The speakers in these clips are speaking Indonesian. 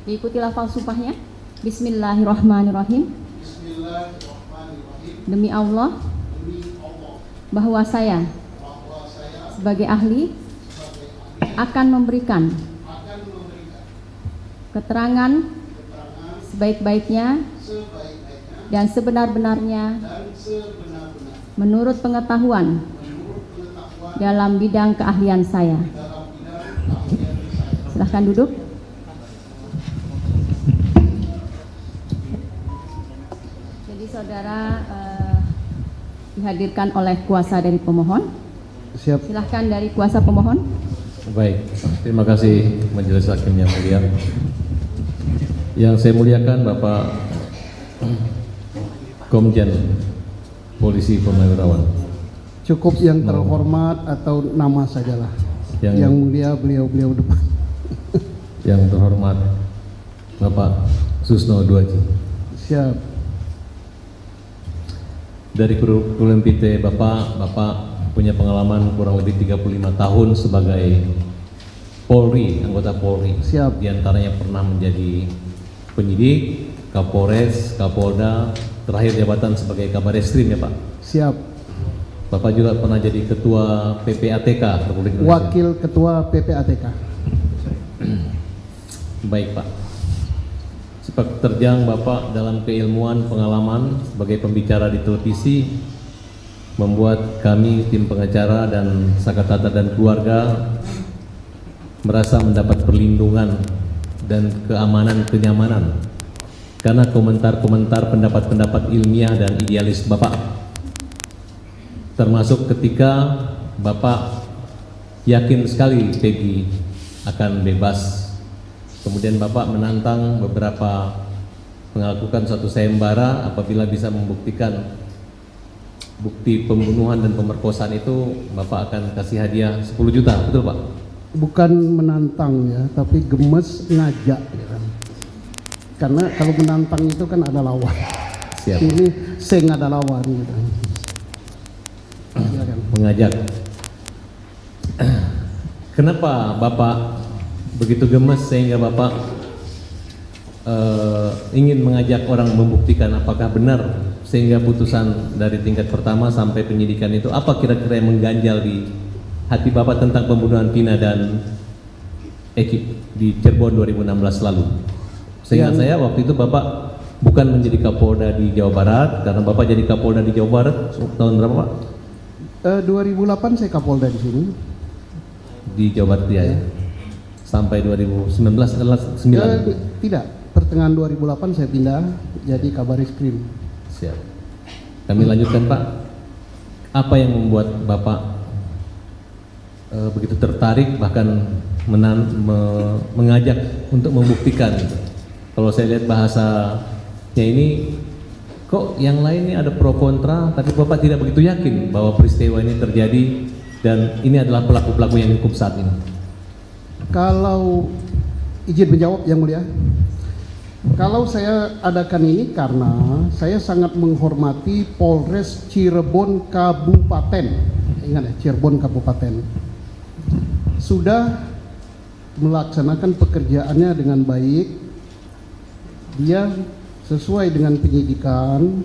Diikuti lafal sumpahnya. Bismillahirrahmanirrahim. Bismillahirrahmanirrahim. Demi Allah bahwa saya sebagai ahli akan memberikan keterangan sebaik-baiknya dan sebenar-benarnya menurut pengetahuan dalam bidang keahlian saya. Silahkan duduk. Jadi saudara dihadirkan oleh kuasa dari pemohon. Siap. Silahkan dari kuasa pemohon. Baik, terima kasih Majelis Hakim yang mulia. Yang saya muliakan Bapak Komjen Polisi Purnawirawan. Cukup yang terhormat atau nama sajalah. Yang mulia beliau depan. Yang terhormat Bapak Susno Duaji. Siap. Dari kurikulum PT Bapak punya pengalaman kurang lebih 35 tahun sebagai Polri, anggota Polri. Siap. Di antaranya pernah menjadi penyidik, Kapolres, Kapolda, terakhir jabatan sebagai Kabar Eskrim ya Pak. Siap. Bapak juga pernah jadi Ketua PPATK Republik Indonesia. Wakil Ketua PPATK. Baik Pak. Sepak terjang Bapak dalam keilmuan pengalaman sebagai pembicara di televisi membuat kami tim pengacara dan Sakatata dan keluarga merasa mendapat perlindungan dan kenyamanan karena komentar-komentar pendapat-pendapat ilmiah dan idealis Bapak, termasuk ketika Bapak yakin sekali Peggy akan bebas. Kemudian Bapak menantang beberapa melakukan suatu sayembara apabila bisa membuktikan bukti pembunuhan dan pemerkosaan itu Bapak akan kasih hadiah 10 juta, betul Pak? Bukan menantang ya, tapi gemes ngajak ya kan. Karena kalau menantang itu kan ada lawan. Siap. Ini sing ada lawan gitu. Silakan. Mengajak. Kenapa Bapak begitu gemes sehingga Bapak ingin mengajak orang membuktikan apakah benar sehingga putusan dari tingkat pertama sampai penyidikan itu apa kira-kira yang mengganjal di hati Bapak tentang pembunuhan Vina dan Eki di Cirebon 2016 lalu? Sehingga saya waktu itu Bapak bukan menjadi Kapolda di Jawa Barat karena Bapak jadi Kapolda di Jawa Barat tahun berapa Pak? 2008 saya Kapolda di sini. Di Jawa Barat ya. Sampai 2019 adalah 9. Tidak, pertengahan 2008 saya pindah jadi Kabar Eskrim. Siap. Kami lanjutkan Pak. Apa yang membuat Bapak begitu tertarik bahkan mengajak untuk membuktikan? Kalau saya lihat bahasanya ini kok yang lainnya ada pro kontra, tapi Bapak tidak begitu yakin bahwa peristiwa ini terjadi dan ini adalah pelaku-pelaku yang hukum saat ini. Kalau izin menjawab yang mulia, kalau saya adakan ini karena saya sangat menghormati Polres Cirebon Kabupaten. Ingat ya, Cirebon Kabupaten sudah melaksanakan pekerjaannya dengan baik. Dia sesuai dengan penyidikan,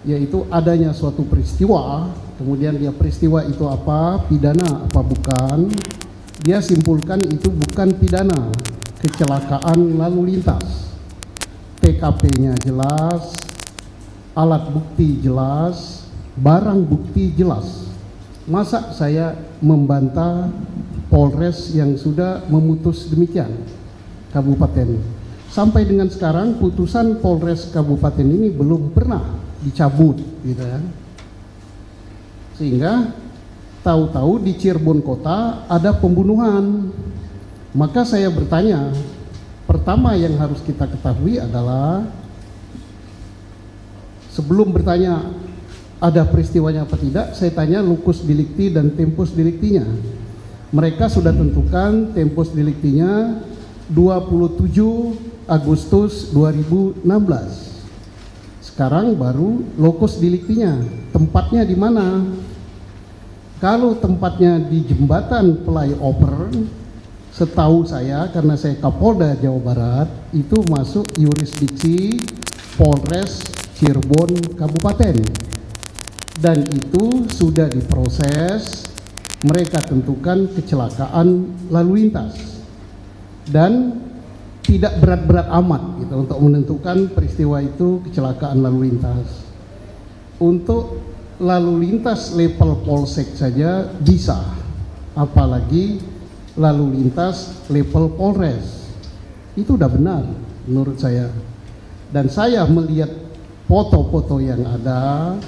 yaitu adanya suatu peristiwa, kemudian dia peristiwa itu apa, pidana apa bukan, dia simpulkan itu bukan pidana, kecelakaan lalu lintas. TKP-nya jelas, alat bukti jelas, barang bukti jelas. Masa saya membantah Polres yang sudah memutus demikian, Kabupaten. Sampai dengan sekarang putusan Polres Kabupaten ini belum pernah dicabut gitu ya. Sehingga tahu-tahu di Cirebon kota ada pembunuhan. Maka saya bertanya, pertama yang harus kita ketahui adalah sebelum bertanya ada peristiwanya apa tidak, saya tanya lucus delicti dan tempus delictinya. Mereka sudah tentukan tempus delictinya 27 Agustus 2016. Sekarang baru locus delictinya, tempatnya di mana? Kalau tempatnya di jembatan flyover, setahu saya karena saya Kapolda Jawa Barat itu masuk yurisdiksi Polres Cirebon Kabupaten, dan itu sudah diproses. Mereka tentukan kecelakaan lalu lintas dan tidak berat-berat amat gitu untuk menentukan peristiwa itu kecelakaan lalu lintas. Untuk lalu lintas level polsek saja bisa, apalagi lalu lintas level polres. Itu udah benar menurut saya. Dan saya melihat foto-foto yang ada,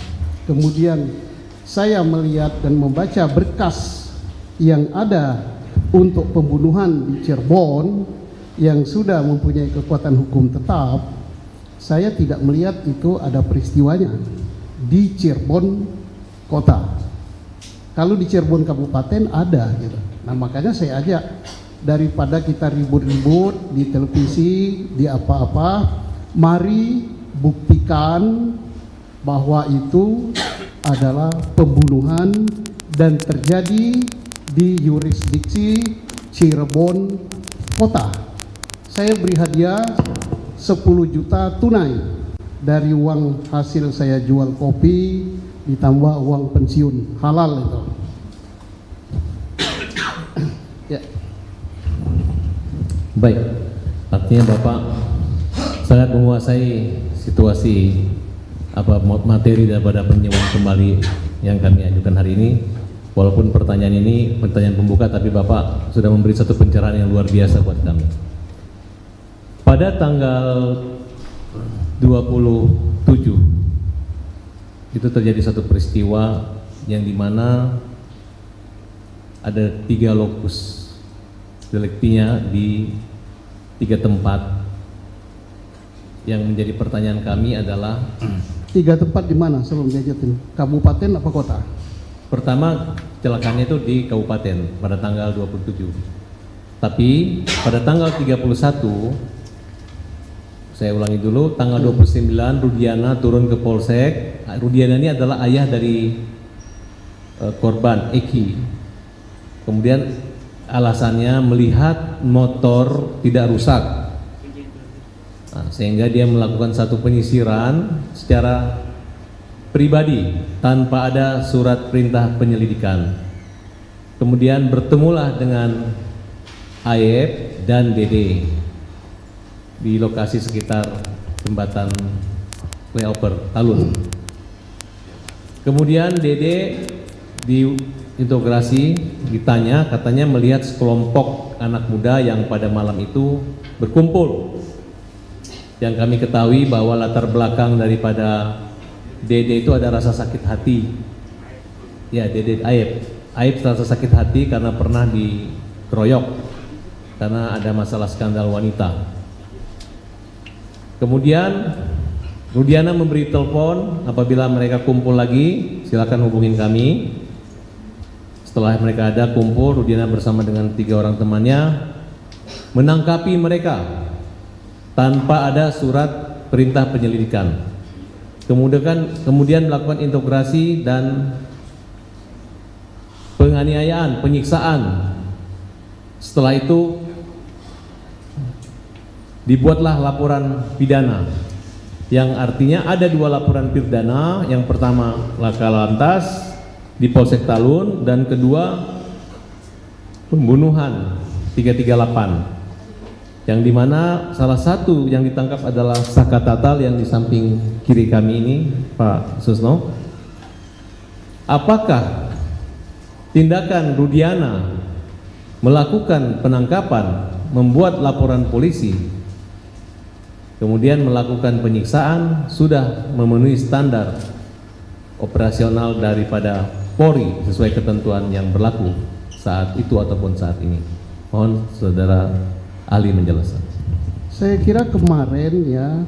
kemudian saya melihat dan membaca berkas yang ada untuk pembunuhan di Cirebon yang sudah mempunyai kekuatan hukum tetap. Saya tidak melihat itu ada peristiwanya di Cirebon kota. Kalau di Cirebon Kabupaten ada gitu. Nah, makanya saya ajak, daripada kita ribut-ribut di televisi, di apa-apa, mari buktikan bahwa itu adalah pembunuhan dan terjadi di yurisdiksi Cirebon kota. Saya beri hadiah 10 juta tunai dari uang hasil saya jual kopi ditambah uang pensiun halal itu. Ya. Baik, artinya Bapak sangat menguasai situasi materi daripada peninjauan kembali yang kami ajukan hari ini. Walaupun pertanyaan ini pertanyaan pembuka, tapi Bapak sudah memberi satu pencerahan yang luar biasa buat kami. Pada tanggal 27 itu terjadi satu peristiwa yang dimana ada 3 lokus deliktinya di 3 tempat. Yang menjadi pertanyaan kami adalah 3 tempat di mana sebelum diajutin? Kabupaten apa kota? pertama, kecelakaannya itu di kabupaten pada tanggal 27. Tapi pada tanggal 31, saya ulangi dulu, tanggal 29 Rudiana turun ke Polsek. Rudiana ini adalah ayah dari korban Eki. Kemudian alasannya melihat motor tidak rusak. Nah, sehingga dia melakukan satu penyisiran secara pribadi tanpa ada surat perintah penyelidikan. Kemudian bertemulah dengan Ayep dan Dede di lokasi sekitar jembatan flyover Talun. Kemudian Dede diinterogasi, ditanya, katanya melihat sekelompok anak muda yang pada malam itu berkumpul. Yang kami ketahui bahwa latar belakang daripada Dede itu ada rasa sakit hati. Ya, Dede Ayep rasa sakit hati karena pernah dikeroyok karena ada masalah skandal wanita. Kemudian Rudiana memberi telepon, apabila mereka kumpul lagi silakan hubungin kami. Setelah mereka ada kumpul, Rudiana bersama dengan 3 orang temannya menangkapi mereka tanpa ada surat perintah penyelidikan. Kemudian melakukan integrasi dan penganiayaan, penyiksaan. Setelah itu dibuatlah laporan pidana, yang artinya ada 2 laporan pidana. Yang pertama laka lantas di Polsek Talun, dan kedua pembunuhan 338. Yang dimana salah satu yang ditangkap adalah Saka Tatal yang di samping kiri kami ini, Pak Susno. Apakah tindakan Rudiana melakukan penangkapan, membuat laporan polisi, kemudian melakukan penyiksaan sudah memenuhi standar operasional daripada Polri sesuai ketentuan yang berlaku saat itu ataupun saat ini? Mohon saudara ahli menjelaskan. Saya kira kemarin ya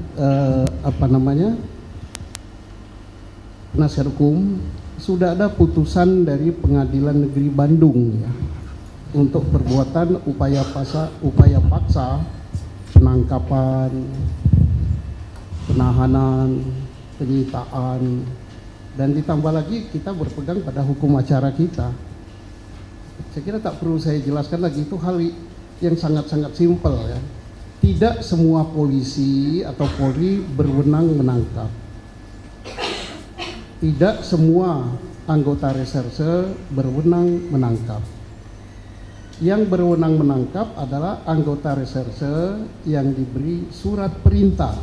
penasihat hukum sudah ada putusan dari Pengadilan Negeri Bandung ya, untuk perbuatan upaya paksa, penangkapan, penahanan, penyitaan, dan ditambah lagi kita berpegang pada hukum acara kita. Saya kira tak perlu saya jelaskan lagi, itu hal yang sangat-sangat simpel ya. Tidak semua polisi atau Polri berwenang menangkap. Tidak semua anggota reserse berwenang menangkap. Yang berwenang menangkap adalah anggota reserse yang diberi surat perintah,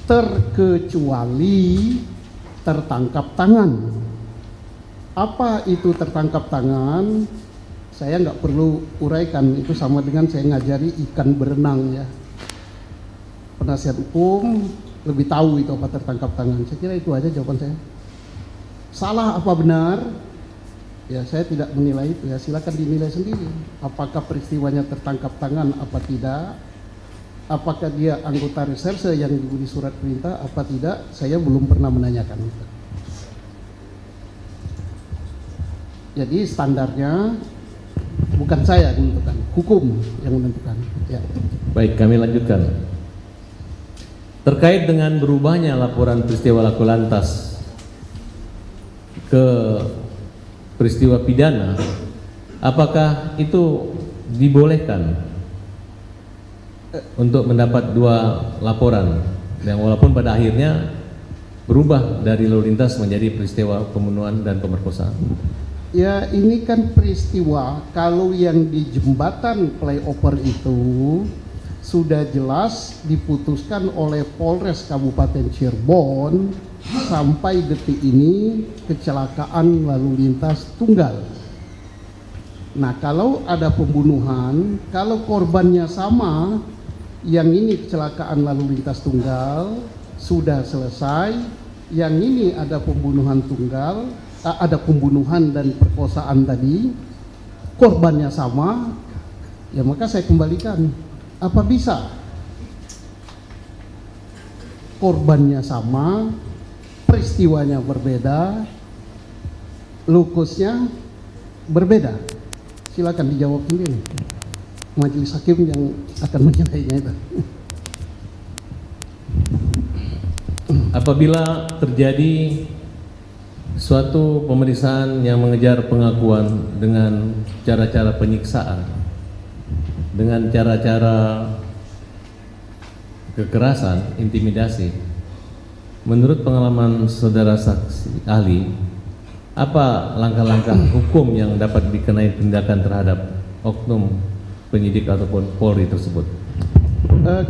terkecuali tertangkap tangan. Apa itu tertangkap tangan? Saya nggak perlu uraikan, itu sama dengan saya ngajari ikan berenang ya. Penasihat hukum lebih tahu itu apa tertangkap tangan. Saya kira itu aja jawaban saya. Salah apa benar? Ya saya tidak menilai itu ya, silakan dinilai sendiri. Apakah peristiwanya tertangkap tangan apa tidak? Apakah dia anggota reserse yang diberi surat perintah apa tidak? Saya belum pernah menanyakan itu. Jadi standarnya bukan saya yang menentukan, hukum yang menentukan. Ya. Baik, kami lanjutkan. Terkait dengan berubahnya laporan peristiwa laku lantas ke peristiwa pidana, apakah itu dibolehkan untuk mendapat dua laporan yang walaupun pada akhirnya berubah dari lalu lintas menjadi peristiwa pembunuhan dan pemerkosaan? Ya ini kan peristiwa, kalau yang di jembatan flyover itu sudah jelas diputuskan oleh Polres Kabupaten Cirebon sampai detik ini kecelakaan lalu lintas tunggal. Nah kalau ada pembunuhan, kalau korbannya sama, yang ini kecelakaan lalu lintas tunggal sudah selesai, yang ini ada pembunuhan tunggal, ada pembunuhan dan perkosaan tadi, korbannya sama, ya maka saya kembalikan. Apa bisa korbannya sama, peristiwanya berbeda, lukusnya berbeda? Silakan dijawab sendiri, majelis hakim yang akan menilainya itu. Apabila terjadi suatu pemeriksaan yang mengejar pengakuan dengan cara-cara penyiksaan, dengan cara-cara kekerasan, intimidasi, menurut pengalaman saudara saksi ahli, apa langkah-langkah hukum yang dapat dikenai tindakan terhadap oknum penyidik ataupun Polri tersebut?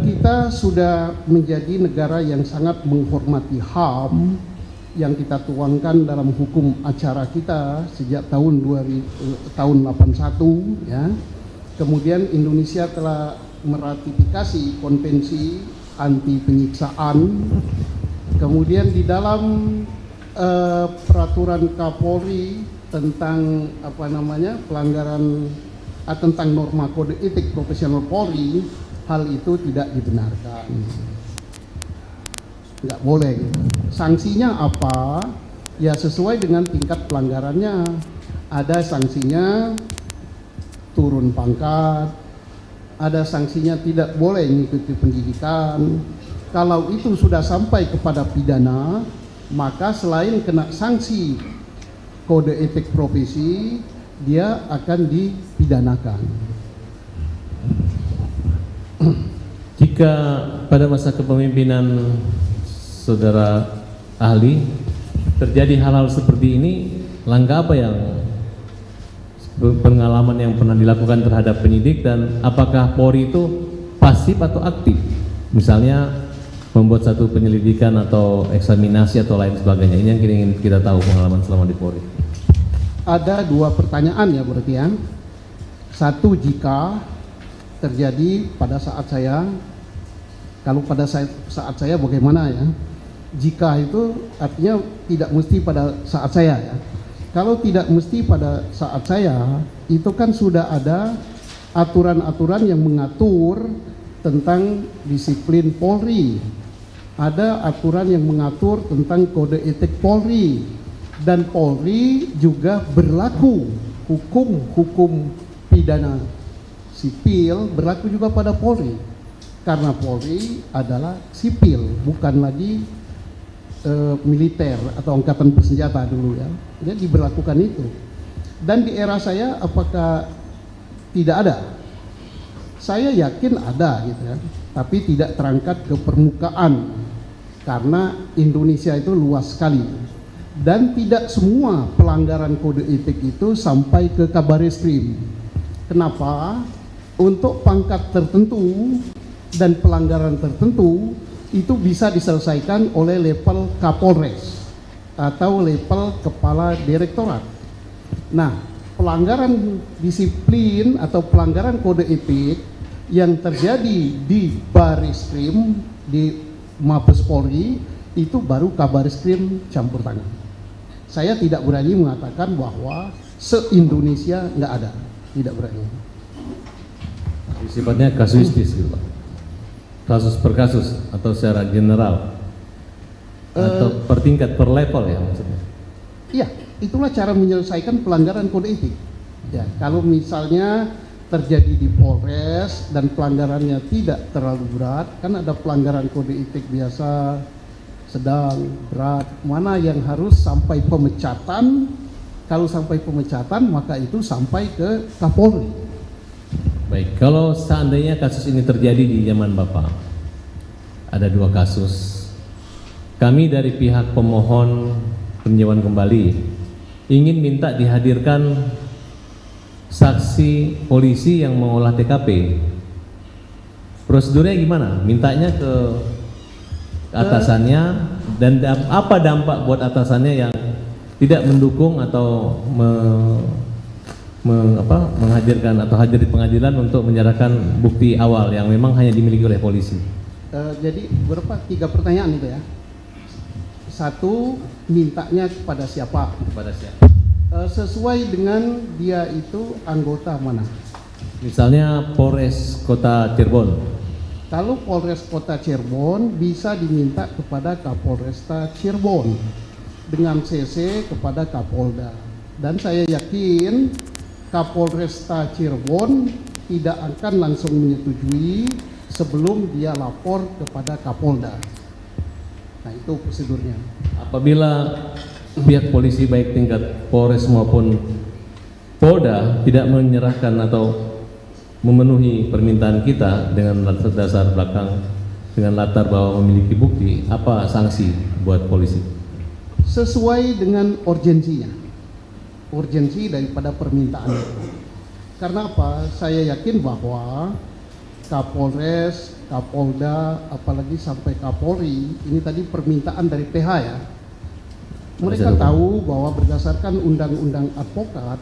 Kita sudah menjadi negara yang sangat menghormati HAM yang kita tuangkan dalam hukum acara kita sejak tahun 81 ya. Kemudian Indonesia telah meratifikasi konvensi anti penyiksaan. Kemudian di dalam peraturan Kapolri tentang pelanggaran tentang norma kode etik profesional Polri, hal itu tidak dibenarkan. Nggak boleh gitu. Sanksinya apa? Ya sesuai dengan tingkat pelanggarannya. Ada sanksinya turun pangkat, ada sanksinya tidak boleh mengikuti pendidikan. Kalau itu sudah sampai kepada pidana, maka selain kena sanksi kode etik profesi, dia akan dipidanakan. Jika pada masa kepemimpinan saudara ahli terjadi hal-hal seperti ini, langkah apa yang pengalaman yang pernah dilakukan terhadap penyidik, dan apakah Polri itu pasif atau aktif? Misalnya membuat satu penyelidikan atau eksaminasi atau lain sebagainya. Ini yang ingin kita tahu pengalaman selama di Polri. Ada dua pertanyaan ya berarti ya. Satu, jika terjadi pada saat saya, kalau pada saat saya bagaimana ya? Jika itu artinya tidak mesti pada saat saya ya. Kalau tidak mesti pada saat saya, itu kan sudah ada aturan-aturan yang mengatur tentang disiplin Polri. Ada aturan yang mengatur tentang kode etik Polri. Dan Polri juga berlaku hukum pidana sipil berlaku juga pada Polri. Karena Polri adalah sipil, bukan lagi militer atau angkatan bersenjata dulu ya. Jadi diberlakukan itu. Dan di era saya apakah tidak ada? Saya yakin ada gitu ya, tapi tidak terangkat ke permukaan karena Indonesia itu luas sekali dan tidak semua pelanggaran kode etik itu sampai ke Kabareskrim. Kenapa? Untuk pangkat tertentu dan pelanggaran tertentu itu bisa diselesaikan oleh level Kapolres atau level Kepala Direktorat. Nah, pelanggaran disiplin atau pelanggaran kode etik yang terjadi di Bareskrim, di Mabes Polri, itu baru Kabareskrim campur tangan. Saya tidak berani mengatakan bahwa se-Indonesia nggak ada, tidak berani. Sifatnya kasuistis gitu Pak. Kasus per kasus atau secara general atau per tingkat, per level ya maksudnya. Iya, itulah cara menyelesaikan pelanggaran kode etik. Ya, kalau misalnya terjadi di Polres dan pelanggarannya tidak terlalu berat, kan ada pelanggaran kode etik biasa, sedang, berat, mana yang harus sampai pemecatan. Kalau sampai pemecatan maka itu sampai ke Kapolri. Baik, kalau seandainya kasus ini terjadi di zaman Bapak, ada 2 kasus. Kami dari pihak pemohon peninjauan kembali ingin minta dihadirkan saksi polisi yang mengolah TKP. Prosedurnya gimana? Mintanya ke atasannya dan apa dampak buat atasannya yang tidak mendukung atau menghadirkan atau hadir di pengadilan untuk menyerahkan bukti awal yang memang hanya dimiliki oleh polisi. Jadi berapa? 3 pertanyaan itu ya. 1, mintanya kepada siapa? Kepada siapa? Sesuai dengan dia itu anggota mana? Misalnya Polres Kota Cirebon. Kalau Polres Kota Cirebon bisa diminta kepada Kapolresta Cirebon dengan CC kepada Kapolda. Dan saya yakin Kapolresta Cirebon tidak akan langsung menyetujui sebelum dia lapor kepada Kapolda. Nah, itu prosedurnya. Apabila pihak polisi baik tingkat Polres maupun Polda tidak menyerahkan atau memenuhi permintaan kita dengan dasar belakang, dengan latar bahwa memiliki bukti, apa sanksi buat polisi? Sesuai dengan urgensinya, urgensi daripada permintaan itu. Karena apa? Saya yakin bahwa Kapolres, Kapolda, apalagi sampai Kapolri, ini tadi permintaan dari PH ya. Mereka tahu bahwa berdasarkan undang-undang advokat,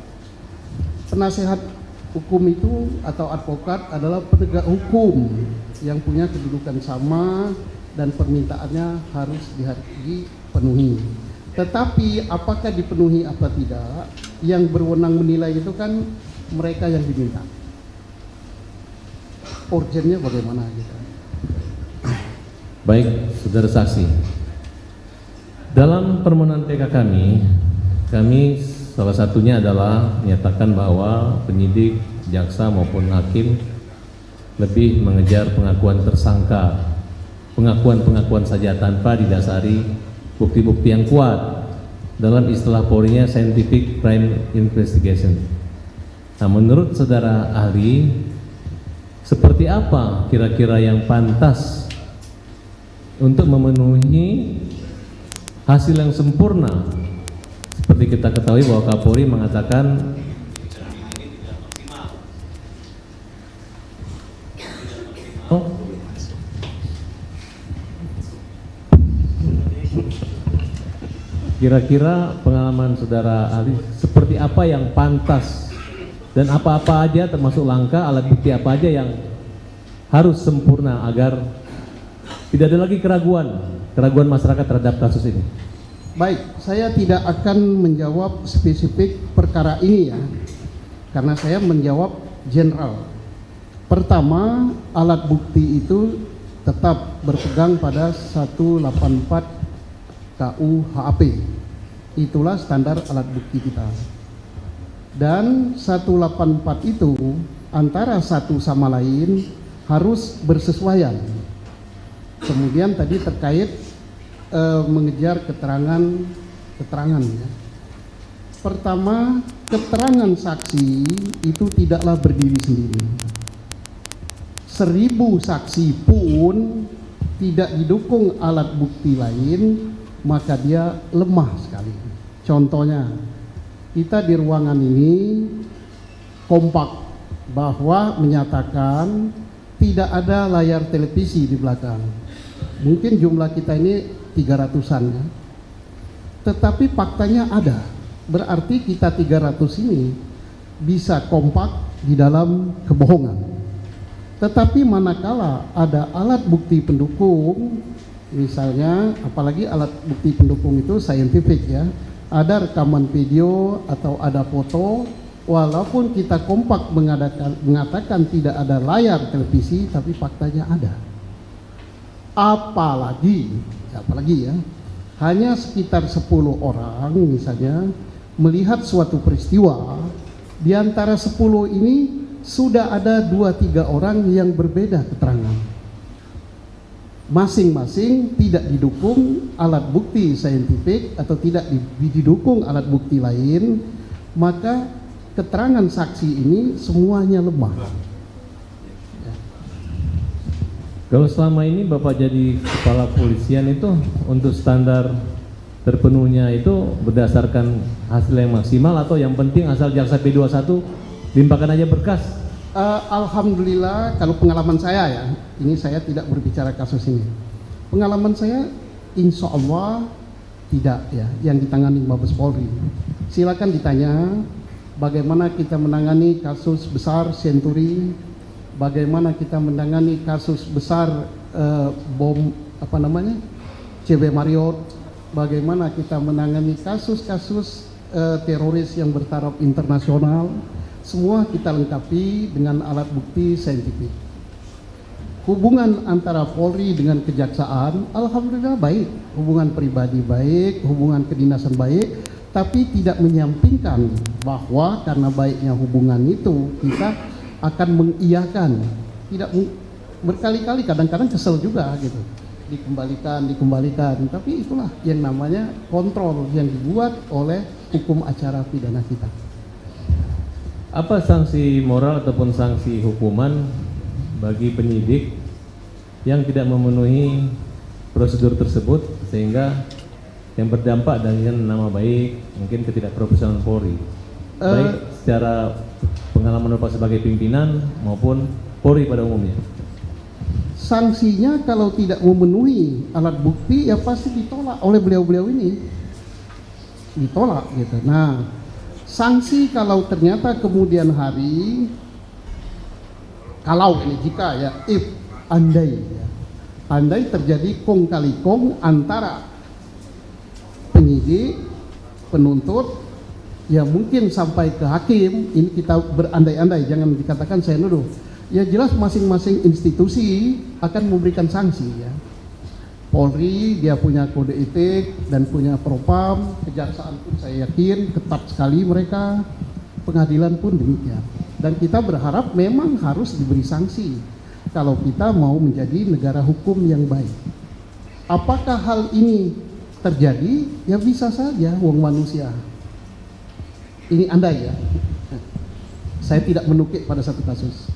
penasehat hukum itu atau advokat adalah penegak hukum yang punya kedudukan sama dan permintaannya harus dipenuhi. Tetapi apakah dipenuhi apa tidak, yang berwenang menilai itu kan mereka yang diminta. Urgennya bagaimana gitu. Baik, saudara saksi. Dalam permohonan PK kami salah satunya adalah menyatakan bahwa penyidik, jaksa maupun hakim lebih mengejar pengakuan tersangka, pengakuan saja tanpa didasari bukti-bukti yang kuat. Dalam istilah Polri-nya scientific crime investigation. Nah, menurut saudara ahli, seperti apa kira-kira yang pantas untuk memenuhi hasil yang sempurna? Seperti kita ketahui bahwa Kapolri mengatakan kira-kira pengalaman saudara ahli seperti apa yang pantas dan apa-apa aja termasuk langkah alat bukti apa aja yang harus sempurna agar tidak ada lagi keraguan masyarakat terhadap kasus ini. Baik, saya tidak akan menjawab spesifik perkara ini ya, karena saya menjawab general. Pertama, alat bukti itu tetap berpegang pada 184 KUHP. Itulah standar alat bukti kita. Dan 184 itu antara satu sama lain harus bersesuaian. Kemudian tadi terkait mengejar keterangan ya. Pertama, keterangan saksi itu tidaklah berdiri sendiri. 1000 saksi pun tidak didukung alat bukti lain, maka dia lemah sekali. Contohnya, kita di ruangan ini kompak bahwa menyatakan tidak ada layar televisi di belakang. Mungkin jumlah kita ini 300-an ya. Tetapi faktanya ada. Berarti kita 300 ini bisa kompak di dalam kebohongan. Tetapi manakala ada alat bukti pendukung, misalnya apalagi alat bukti pendukung itu scientific ya, ada rekaman video atau ada foto, walaupun kita kompak mengatakan tidak ada layar televisi, tapi faktanya ada. Apalagi ya, hanya sekitar 10 orang misalnya melihat suatu peristiwa, di antara 10 ini sudah ada 2-3 orang yang berbeda keterangan. Masing-masing tidak didukung alat bukti saintifik atau tidak didukung alat bukti lain, maka keterangan saksi ini semuanya lemah. Kalau selama ini Bapak jadi kepala polisian itu untuk standar terpenuhnya itu berdasarkan hasil yang maksimal atau yang penting asal jaksa P21 limpahkan aja berkas? Alhamdulillah, kalau pengalaman saya ya, ini saya tidak berbicara kasus ini. Pengalaman saya, insya Allah tidak ya, yang ditangani Mabes Polri. Silakan ditanya bagaimana kita menangani kasus besar Senturi, bagaimana kita menangani kasus besar bom CB Marriott, bagaimana kita menangani kasus-kasus teroris yang bertaraf internasional. Semua kita lengkapi dengan alat bukti saintifik. Hubungan antara Polri dengan kejaksaan, alhamdulillah baik. Hubungan pribadi baik, hubungan kedinasan baik, tapi tidak menyampingkan bahwa karena baiknya hubungan itu, kita akan mengiyakan. Tidak berkali-kali, kadang-kadang kesel juga gitu. Dikembalikan. Tapi itulah yang namanya kontrol yang dibuat oleh hukum acara pidana kita. Apa sanksi moral ataupun sanksi hukuman bagi penyidik yang tidak memenuhi prosedur tersebut sehingga yang berdampak dengan nama baik, mungkin ketidakprofesionalan Polri, baik secara pengalaman Bapak sebagai pimpinan maupun Polri pada umumnya? Sanksinya kalau tidak memenuhi alat bukti ya pasti ditolak oleh beliau-beliau ini, ditolak gitu. Nah, sanksi kalau ternyata kemudian hari, kalau ini jika ya, andai terjadi kong kali kong antara penyidik, penuntut, ya mungkin sampai ke hakim, ini kita berandai-andai, jangan dikatakan saya nuduh. Ya jelas masing-masing institusi akan memberikan sanksi ya. Polri dia punya kode etik dan punya propam, kejaksaan pun saya yakin ketat sekali mereka, pengadilan pun demikian. Dan kita berharap memang harus diberi sanksi kalau kita mau menjadi negara hukum yang baik. Apakah hal ini terjadi? Ya bisa saja, wong manusia. Ini andai ya. Saya tidak menukik pada satu kasus.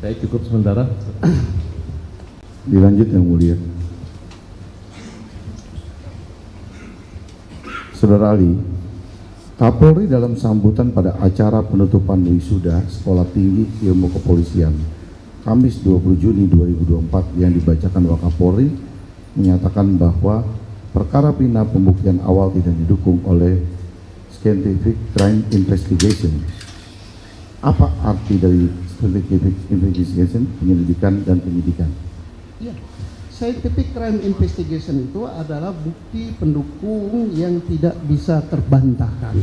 Saya cukup sementara. Dilanjut yang mulia. Saudara Ali, Kapolri dalam sambutan pada acara penutupan wisuda Sekolah Tinggi Ilmu Kepolisian Kamis 20 Juni 2024 yang dibacakan Wakapolri menyatakan bahwa perkara pidana pembuktian awal tidak didukung oleh Scientific Crime Investigation. Apa arti dari Scientific Investigation, penyelidikan dan penyidikan? Ya. Scientific Crime Investigation itu adalah bukti pendukung yang tidak bisa terbantahkan.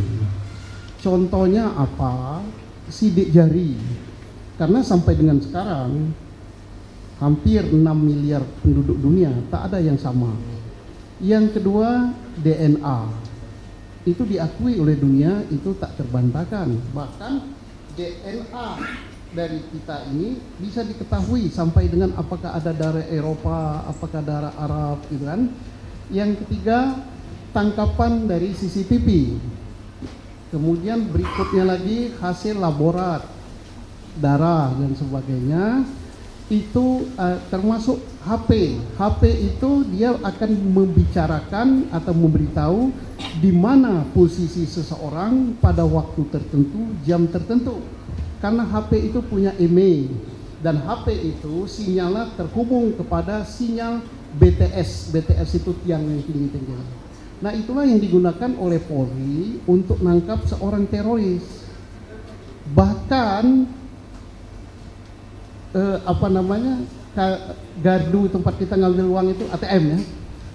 Contohnya apa? Sidik jari. Karena sampai dengan sekarang hampir 6 miliar penduduk dunia tak ada yang sama. Yang kedua, DNA. Itu diakui oleh dunia, itu tak terbantahkan. Bahkan DNA dari kita ini bisa diketahui sampai dengan apakah ada darah Eropa, apakah darah Arab gitu kan. Yang ketiga, tangkapan dari CCTV. Kemudian berikutnya lagi hasil laborat, darah dan sebagainya. itu termasuk HP. HP itu dia akan membicarakan atau memberitahu di mana posisi seseorang pada waktu tertentu, jam tertentu. Karena HP itu punya email dan HP itu sinyalnya terhubung kepada sinyal BTS. BTS itu tiang yang tinggi-tinggi. Nah, itulah yang digunakan oleh Polri untuk nangkap seorang teroris. Bahkan gardu tempat kita ngambil uang itu ATM ya.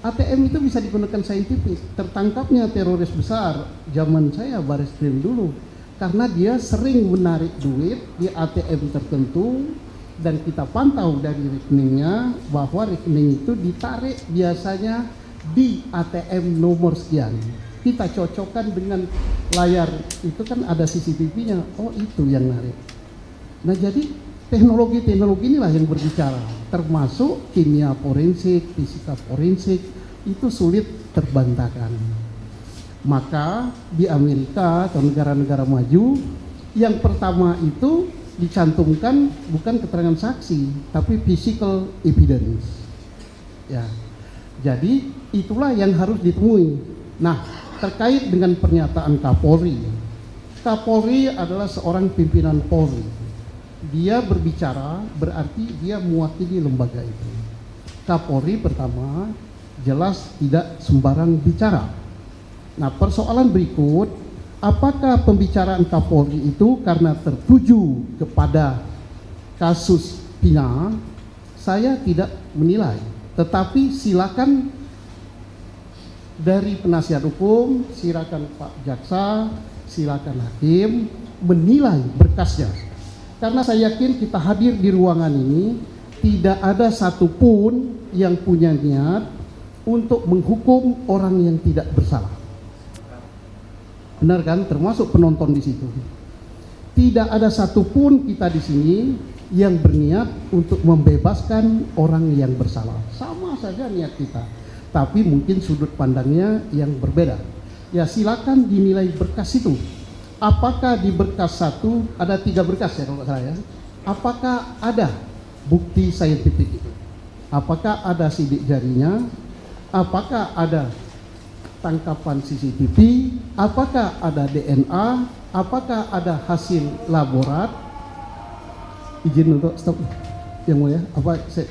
ATM itu bisa digunakan saintifik. Tertangkapnya teroris besar zaman saya Bareskrim dulu karena dia sering menarik duit di ATM tertentu dan kita pantau dari rekeningnya bahwa rekening itu ditarik biasanya di ATM nomor sekian. Kita cocokkan dengan layar itu kan ada CCTV-nya. Oh, itu yang narik. Nah, jadi teknologi-teknologi inilah yang berbicara, termasuk kimia forensik, fisika forensik, itu sulit terbantahkan. Maka di Amerika atau negara-negara maju, yang pertama itu dicantumkan bukan keterangan saksi, tapi physical evidence. Ya, jadi itulah yang harus ditemui. Nah, terkait dengan pernyataan Kapolri, Kapolri adalah seorang pimpinan Polri. Dia berbicara berarti dia mewakili lembaga itu. Kapolri pertama jelas tidak sembarang bicara. Nah, persoalan berikut, apakah pembicaraan Kapolri itu karena tertuju kepada kasus Pina? Saya tidak menilai, tetapi silakan dari penasihat hukum, silakan Pak Jaksa, silakan hakim menilai berkasnya. Karena saya yakin kita hadir di ruangan ini tidak ada satupun yang punya niat untuk menghukum orang yang tidak bersalah. Benar kan? Termasuk penonton di situ. Tidak ada satupun kita di sini yang berniat untuk membebaskan orang yang bersalah. Sama saja niat kita, tapi mungkin sudut pandangnya yang berbeda. Ya, silakan dinilai berkas itu. Apakah di berkas satu, ada 3 berkas ya kalau saya, apakah ada bukti saintifik itu? Apakah ada sidik jarinya? Apakah ada tangkapan CCTV? Apakah ada DNA? Apakah ada hasil laborat? Izin untuk stop yang mulia. Apa saya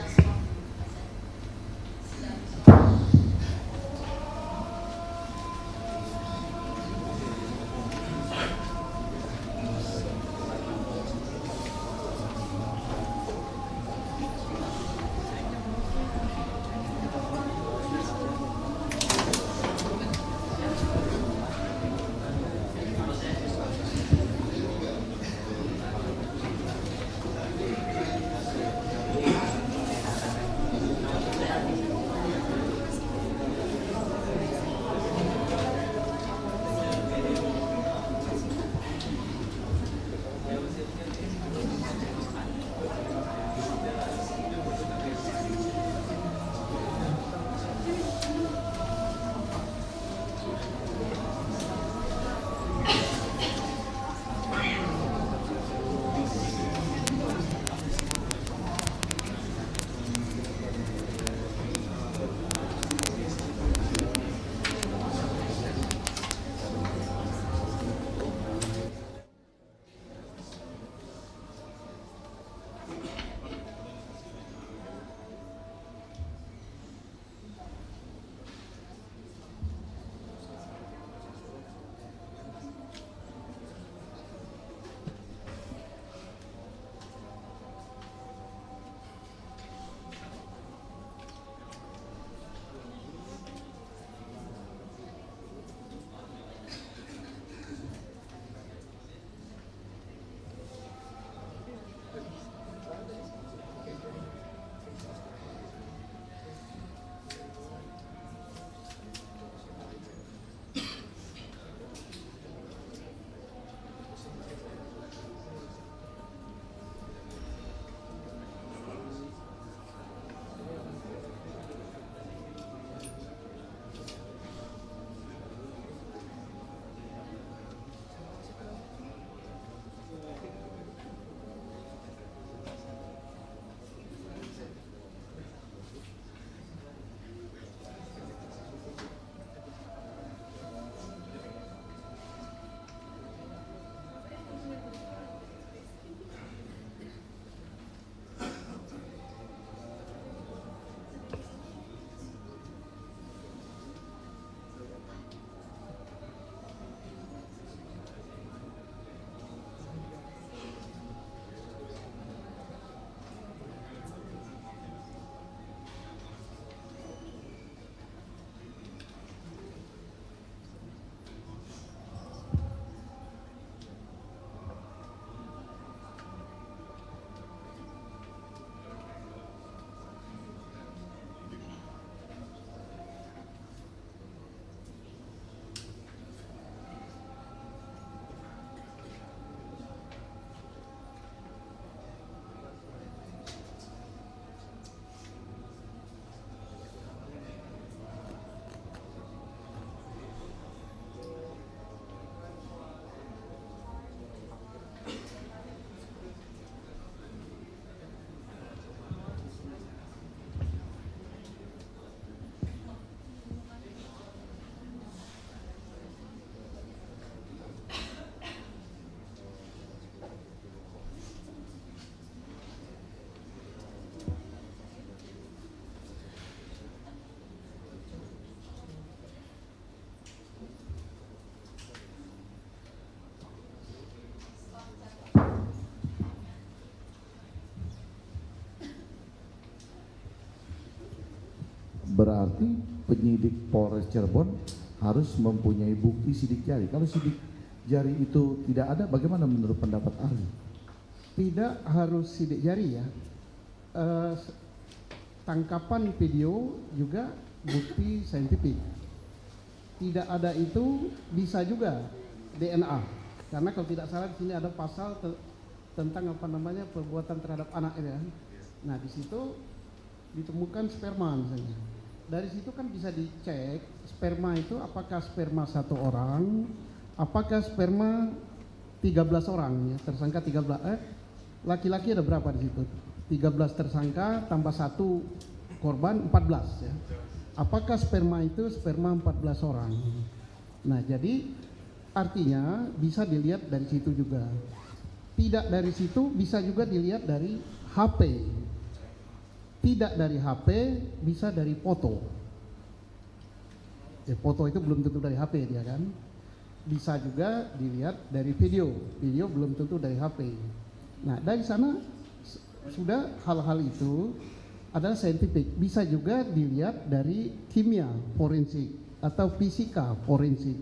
berarti penyidik Polres Cirebon harus mempunyai bukti sidik jari. Kalau sidik jari itu tidak ada, bagaimana menurut pendapat ahli? Tidak harus sidik jari ya. Tangkapan video juga bukti saintifik. Tidak ada itu bisa juga DNA. Karena kalau tidak salah di sini ada pasal tentang apa namanya perbuatan terhadap anak ya. Nah di situ ditemukan sperma misalnya. Dari situ kan bisa dicek sperma itu apakah sperma satu orang, apakah sperma 13 orang ya, tersangka 13 laki-laki ada berapa di situ? 13 tersangka tambah 1 korban 14 ya. Apakah sperma itu sperma 14 orang? Nah, jadi artinya bisa dilihat dari situ juga. Tidak dari situ bisa juga dilihat dari HP. Tidak dari HP bisa dari foto. Foto itu belum tentu dari HP dia kan. Bisa juga dilihat dari video. Video belum tentu dari HP. Nah, dari sana sudah hal-hal itu adalah saintifik. Bisa juga dilihat dari kimia forensik atau fisika forensik.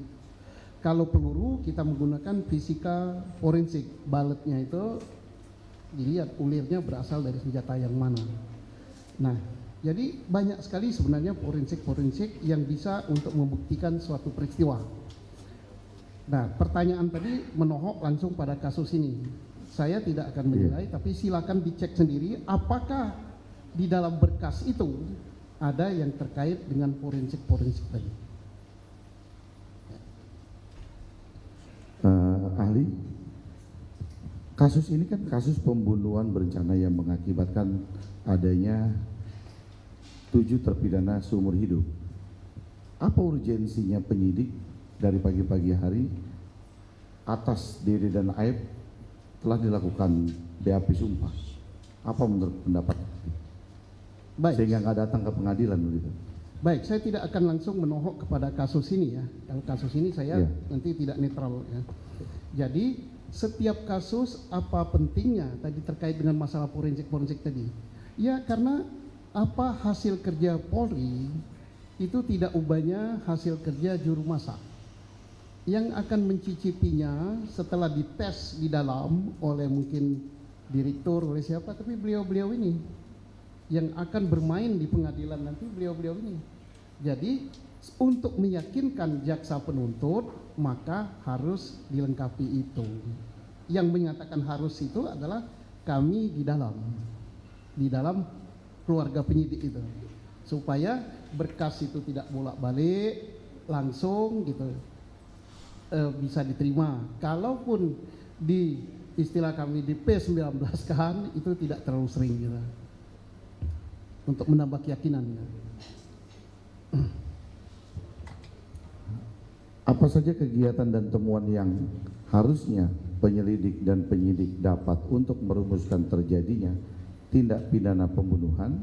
Kalau peluru kita menggunakan fisika forensik. Baletnya itu dilihat ulirnya berasal dari senjata yang mana. Nah, jadi banyak sekali sebenarnya forensik-forensik yang bisa untuk membuktikan suatu peristiwa. Nah, pertanyaan tadi menohok langsung pada kasus ini. Saya tidak akan menilai, tapi silakan dicek sendiri apakah di dalam berkas itu ada yang terkait dengan forensik-forensik tadi. Ahli, kasus ini kan kasus pembunuhan berencana yang mengakibatkan adanya 7 terpidana seumur hidup. Apa urgensinya penyidik dari pagi-pagi hari atas Dede dan Aib telah dilakukan BAP sumpah? Apa menurut pendapat? Baik. Sehingga nggak datang ke pengadilan begitu. Baik, saya tidak akan langsung menohok kepada kasus ini ya. Kalau kasus ini saya nanti tidak netral ya. Jadi setiap kasus apa pentingnya tadi terkait dengan masalah forensik tadi? Ya karena apa hasil kerja Polri itu tidak ubahnya hasil kerja juru masak. Yang akan mencicipinya setelah dites di dalam oleh mungkin direktur oleh siapa, tapi beliau-beliau ini yang akan bermain di pengadilan nanti beliau-beliau ini. Jadi untuk meyakinkan jaksa penuntut maka harus dilengkapi itu. Yang menyatakan harus itu adalah kami di dalam keluarga penyidik itu, supaya berkas itu tidak bolak-balik langsung gitu bisa diterima. Kalaupun di istilah kami di P19 kan itu tidak terlalu sering gitu. Untuk menambah keyakinannya. Apa saja kegiatan dan temuan yang harusnya penyelidik dan penyidik dapat untuk merumuskan terjadinya tindak pidana pembunuhan,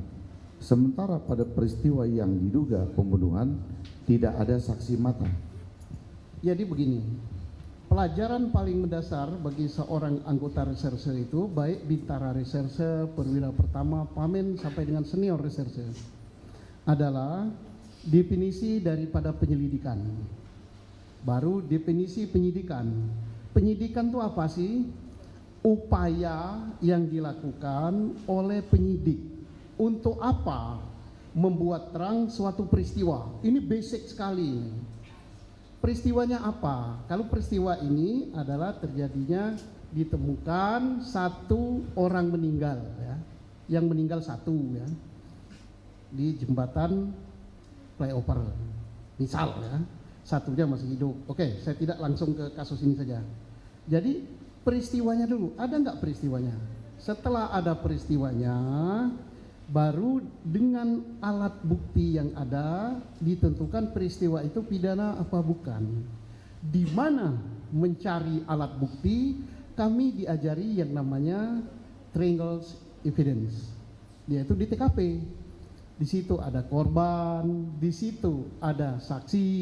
sementara pada peristiwa yang diduga pembunuhan tidak ada saksi mata? Jadi begini, pelajaran paling mendasar bagi seorang anggota reserse itu, baik bintara reserse, perwira pertama, pamen sampai dengan senior reserse, adalah definisi daripada penyelidikan. Baru definisi penyidikan. Penyidikan itu apa sih? Upaya yang dilakukan oleh penyidik untuk apa? Membuat terang suatu peristiwa. Ini basic sekali. Peristiwanya apa? Kalau peristiwa ini adalah terjadinya ditemukan 1 orang meninggal ya. Yang meninggal 1 ya. Di jembatan flyover. Misal ya. 1-nya masih hidup. Oke, saya tidak langsung ke kasus ini saja. Jadi peristiwanya dulu, ada nggak peristiwanya? Setelah ada peristiwanya, baru dengan alat bukti yang ada ditentukan peristiwa itu pidana apa bukan. Di mana mencari alat bukti? Kami diajari yang namanya triangle evidence, yaitu di TKP. Di situ ada korban, di situ ada saksi,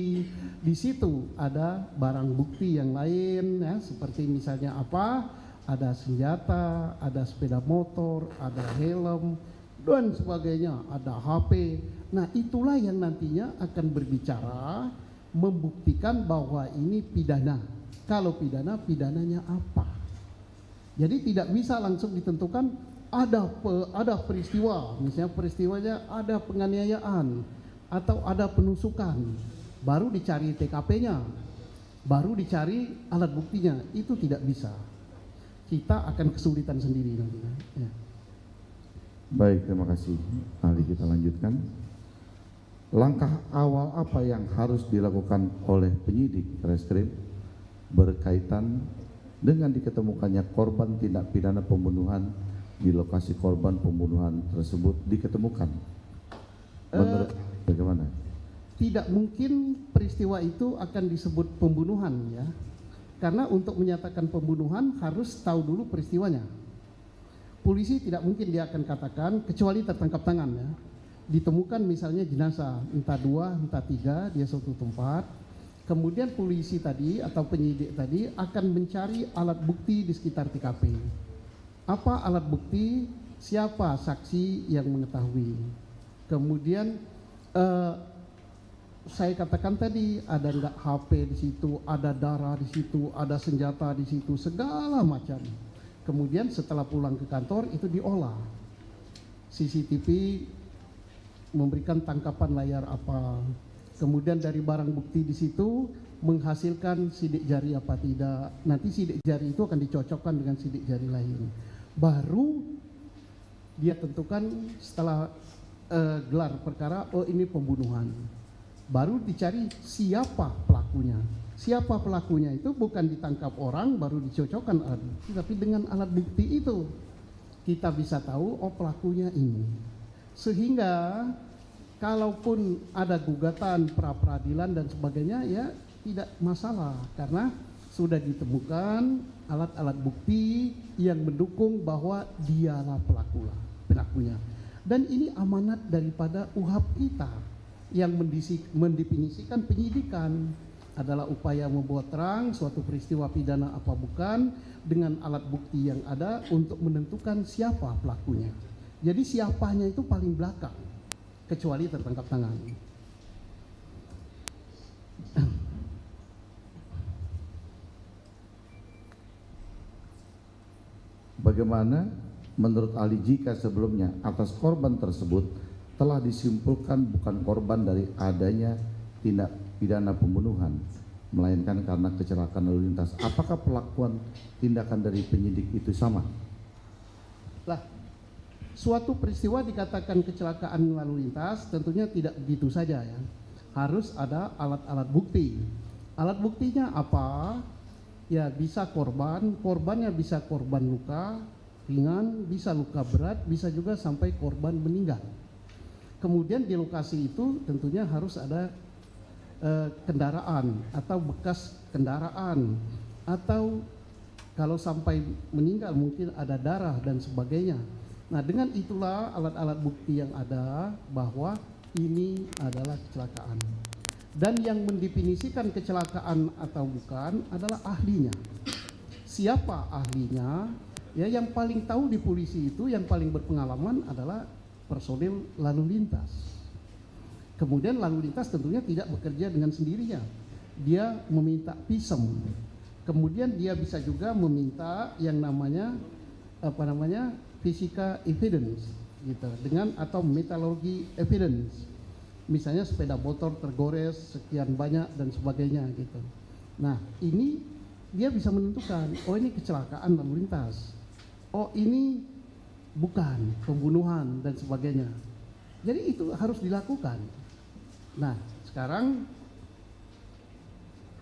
di situ ada barang bukti yang lain ya, seperti misalnya apa? Ada senjata, ada sepeda motor, ada helm dan sebagainya, ada HP. Nah, itulah yang nantinya akan berbicara membuktikan bahwa ini pidana. Kalau pidana, pidananya apa? Jadi tidak bisa langsung ditentukan ada peristiwa, misalnya peristiwanya ada penganiayaan atau ada penusukan, baru dicari TKP-nya, baru dicari alat buktinya. Itu tidak bisa. Kita akan kesulitan sendiri nantinya. Ya. Baik, terima kasih. Ahli, kita lanjutkan. Langkah awal apa yang harus dilakukan oleh penyidik reskrim berkaitan dengan diketemukannya korban tindak pidana pembunuhan di lokasi korban pembunuhan tersebut diketemukan? Menurut bagaimana? Tidak mungkin peristiwa itu akan disebut pembunuhan, ya. Karena untuk menyatakan pembunuhan harus tahu dulu peristiwanya. Polisi tidak mungkin dia akan katakan kecuali tertangkap tangan, ya. Ditemukan misalnya jenazah entah 2 entah 3 di suatu tempat, kemudian polisi tadi atau penyidik tadi akan mencari alat bukti di sekitar TKP. Apa alat bukti? Siapa saksi yang mengetahui? Kemudian saya katakan tadi ada enggak HP di situ, ada darah di situ, ada senjata di situ, segala macam. Kemudian setelah pulang ke kantor itu diolah. CCTV memberikan tangkapan layar apa. Kemudian dari barang bukti di situ menghasilkan sidik jari apa tidak. Nanti sidik jari itu akan dicocokkan dengan sidik jari lain. Baru dia tentukan setelah gelar perkara, oh ini pembunuhan. Baru dicari siapa pelakunya. Siapa pelakunya itu bukan ditangkap orang baru dicocokkan alat bukti, tapi dengan alat bukti itu kita bisa tahu oh pelakunya ini. Sehingga kalaupun ada gugatan pra peradilan dan sebagainya ya tidak masalah karena sudah ditemukan alat-alat bukti yang mendukung bahwa dialah pelakunya. Dan ini amanat daripada UHAP kita yang mendefinisikan penyidikan adalah upaya membuat terang suatu peristiwa pidana apa bukan dengan alat bukti yang ada untuk menentukan siapa pelakunya. Jadi siapanya itu paling belakang kecuali tertangkap tangan. Bagaimana menurut ahli jika sebelumnya atas korban tersebut telah disimpulkan bukan korban dari adanya tindak pidana pembunuhan, melainkan karena kecelakaan lalu lintas, apakah perlakuan tindakan dari penyidik itu sama? Lah, suatu peristiwa dikatakan kecelakaan lalu lintas tentunya tidak begitu saja, ya. Harus ada alat-alat bukti. Alat buktinya apa? Ya bisa korbannya bisa korban luka ringan, bisa luka berat, bisa juga sampai korban meninggal. Kemudian di lokasi itu tentunya harus ada kendaraan atau bekas kendaraan, atau kalau sampai meninggal mungkin ada darah dan sebagainya. Nah, dengan itulah alat-alat bukti yang ada bahwa ini adalah kecelakaan. Dan yang mendefinisikan kecelakaan atau bukan adalah ahlinya. Siapa ahlinya? Ya, yang paling tahu di polisi itu, yang paling berpengalaman adalah personil lalu lintas. Kemudian lalu lintas tentunya tidak bekerja dengan sendirinya. Dia meminta pisem. Kemudian dia bisa juga meminta yang namanya fisika evidence gitu, dengan atau metallurgy evidence. Misalnya sepeda motor tergores sekian banyak dan sebagainya gitu. Nah, ini dia bisa menentukan, oh ini kecelakaan lalu lintas. Oh ini bukan pembunuhan dan sebagainya. Jadi itu harus dilakukan. Nah, sekarang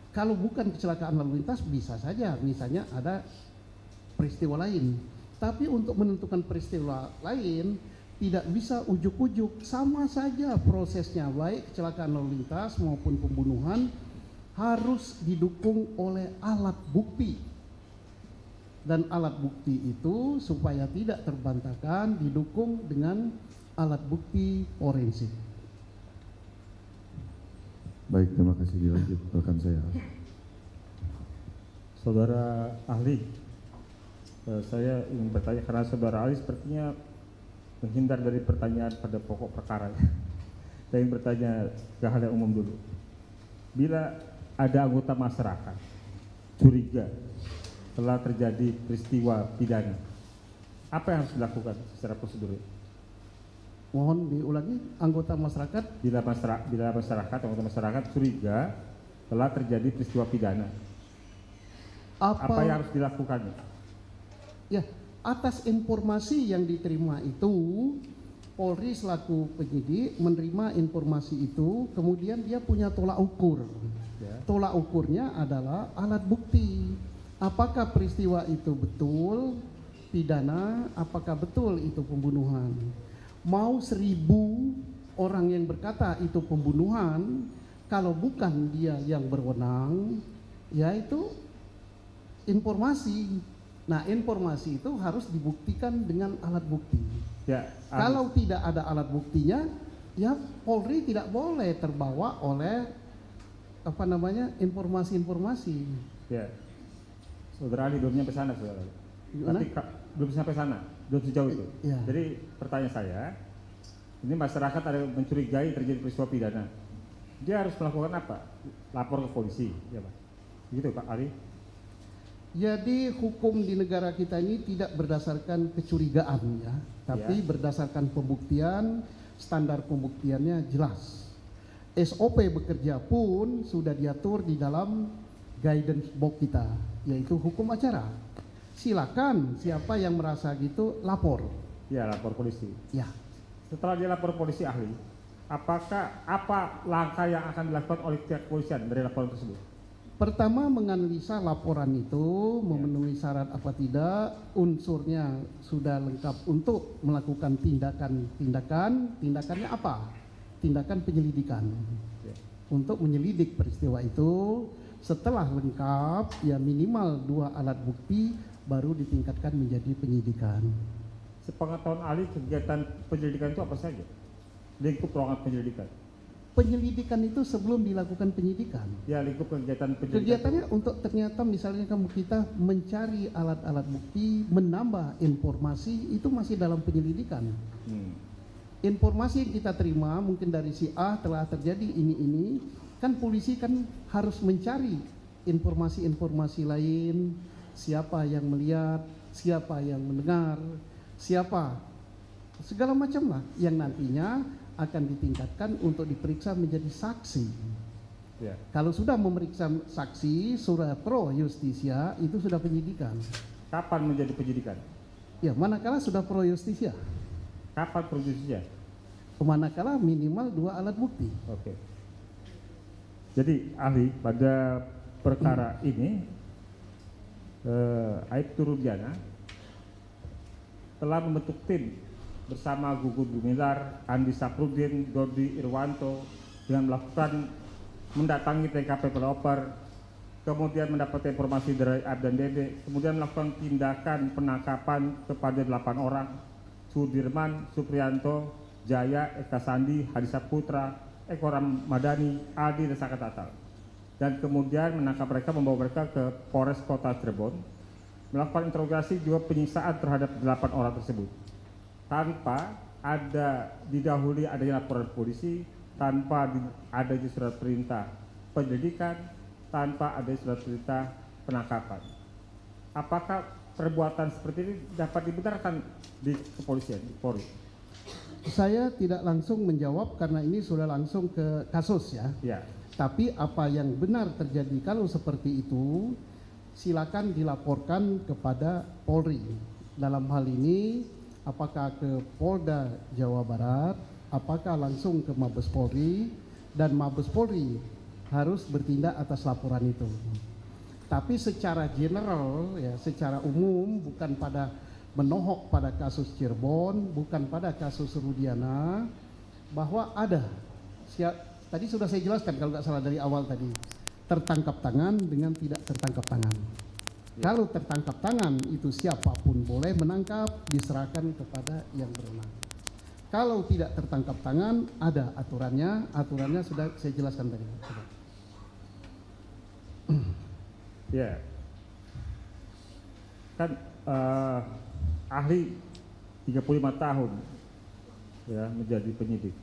kalau bukan kecelakaan lalu lintas bisa saja misalnya ada peristiwa lain. Tapi untuk menentukan peristiwa lain tidak bisa ujuk-ujuk, sama saja prosesnya, baik kecelakaan lalu lintas maupun pembunuhan harus didukung oleh alat bukti. Dan alat bukti itu supaya tidak terbantahkan didukung dengan alat bukti forensik. Baik, terima kasih. Dilanjut rekan saya. Saudara ahli, saya ingin bertanya karena saudara ahli sepertinya menghindar dari pertanyaan pada pokok perkara. Saya ingin bertanya ke hal yang umum dulu. Bila ada anggota masyarakat curiga telah terjadi peristiwa pidana, apa yang harus dilakukan secara prosedur? Mohon diulangi, anggota masyarakat. Bila anggota masyarakat curiga telah terjadi peristiwa pidana, apa yang harus dilakukan? Ya, atas informasi yang diterima itu, Polri selaku penyidik menerima informasi itu, kemudian dia punya tolak ukur. Ya. Tolak ukurnya adalah alat bukti. Apakah peristiwa itu betul pidana, apakah betul itu pembunuhan. Mau 1000 orang yang berkata itu pembunuhan, kalau bukan dia yang berwenang, yaitu informasi. Nah, informasi itu harus dibuktikan dengan alat bukti. Ya, Kalau tidak ada alat buktinya, ya Polri tidak boleh terbawa oleh informasi-informasi. ya, Saudara Ali belum sampai sana, saudara. Gimana? Tapi belum sampai sana, belum sejauh itu. Ya. Jadi pertanyaan saya, ini masyarakat ada mencurigai terjadi peristiwa pidana, dia harus melakukan apa? Lapor ke polisi, ya Pak? Begitu Pak Ali? Jadi hukum di negara kita ini tidak berdasarkan kecurigaan ya, tapi Ya. berdasarkan pembuktian, standar pembuktiannya jelas. SOP bekerja pun sudah diatur di dalam guidance box kita, yaitu hukum acara. Silakan siapa yang merasa gitu lapor. Ya, lapor polisi. Ya, Setelah dia lapor polisi ahli, apa langkah yang akan dilakukan oleh pihak kepolisian dari laporan tersebut? pertama menganalisa laporan itu memenuhi syarat apa tidak, unsurnya sudah lengkap untuk melakukan tindakannya apa? Tindakan penyelidikan. Ya. Untuk menyelidik peristiwa itu, setelah lengkap ya minimal 2 alat bukti baru ditingkatkan menjadi penyidikan. Sepengetahuan ahli, kegiatan penyelidikan itu apa saja? Lingkup ruangan penyelidikan. Penyelidikan itu sebelum dilakukan penyidikan. Ya, lingkup kegiatan penyelidikan. Kegiatannya untuk ternyata misalnya kita mencari alat-alat bukti, menambah informasi, itu masih dalam penyelidikan. Informasi yang kita terima mungkin dari si A telah terjadi ini, kan polisi kan harus mencari informasi-informasi lain, siapa yang melihat, siapa yang mendengar, siapa, segala macam lah yang nantinya akan ditingkatkan untuk diperiksa menjadi saksi. Ya. Kalau sudah memeriksa saksi, sudah pro justisia, itu sudah penyidikan. Kapan menjadi penyidikan? Ya, manakala sudah pro justisia, Kapan prosesnya? manakala minimal 2 alat bukti. Oke. Jadi ahli, pada perkara ini Aibtu Rudiana telah membentuk tim bersama Gugun Gumilar, Andi Saprudin, Dodi Irwanto dengan melakukan mendatangi TKP pelopor, kemudian mendapat informasi dari Ab dan Dede, kemudian melakukan tindakan penangkapan kepada 8 orang, Sudirman, Suprianto, Jaya, Eka Sandi, Hadi Saputra, Eko Ramadhani, Aldi, dan Saka Tatal. Dan kemudian menangkap mereka, membawa mereka ke Polres Kota Cirebon, melakukan interogasi juga penyiksaan terhadap 8 orang tersebut, tanpa ada didahului adanya laporan polisi, tanpa adanya surat perintah penyelidikan, tanpa ada surat perintah penangkapan. Apakah perbuatan seperti ini dapat dibenarkan di kepolisian, di Polri? Saya tidak langsung menjawab karena ini sudah langsung ke kasus ya. Ya. Tapi apa yang benar terjadi kalau seperti itu, silakan dilaporkan kepada Polri. Dalam hal ini, apakah ke Polda Jawa Barat, apakah langsung ke Mabes Polri, dan Mabes Polri harus bertindak atas laporan itu. Tapi secara general, ya, secara umum, bukan pada menohok pada kasus Cirebon, bukan pada kasus Rudiana, bahwa ada, tadi sudah saya jelaskan kalau nggak salah dari awal tadi, tertangkap tangan dengan tidak tertangkap tangan. Kalau tertangkap tangan itu siapapun boleh menangkap, diserahkan kepada yang berwenang. Kalau tidak tertangkap tangan, ada aturannya sudah saya jelaskan tadi. Ya. Kan ahli 35 tahun ya menjadi penyidik.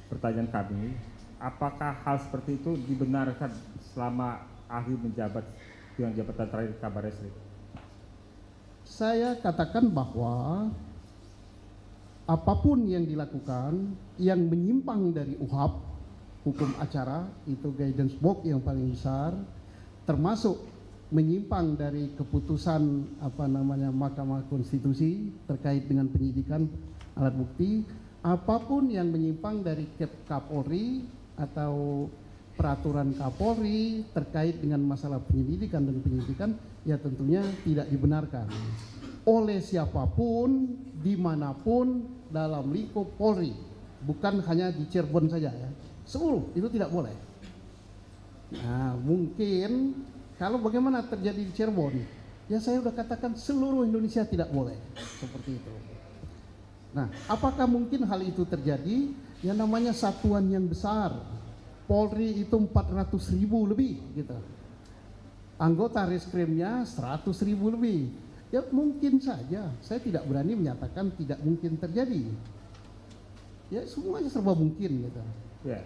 Pertanyaan kami, apakah hal seperti itu dibenarkan selama ahli menjabat dengan jabatan terakhir Kabar Reskrim? Saya katakan bahwa apapun yang dilakukan yang menyimpang dari UHAP, hukum acara, itu guidance box yang paling besar, termasuk menyimpang dari keputusan Mahkamah Konstitusi terkait dengan penyidikan alat bukti, apapun yang menyimpang dari Kapolri atau peraturan Kapolri terkait dengan masalah penyelidikan dan penyidikan, ya tentunya tidak dibenarkan oleh siapapun, dimanapun dalam lingkup Polri, bukan hanya di Cirebon saja ya, seluruh itu tidak boleh. Nah mungkin kalau bagaimana terjadi di Cirebon, ya saya sudah katakan seluruh Indonesia tidak boleh seperti itu. Nah apakah mungkin hal itu terjadi? Ya namanya satuan yang besar, Polri itu 400.000 lebih gitu, anggota reskrimnya 100.000 lebih, ya mungkin saja. Saya tidak berani menyatakan tidak mungkin terjadi, ya semuanya serba mungkin gitu Ya.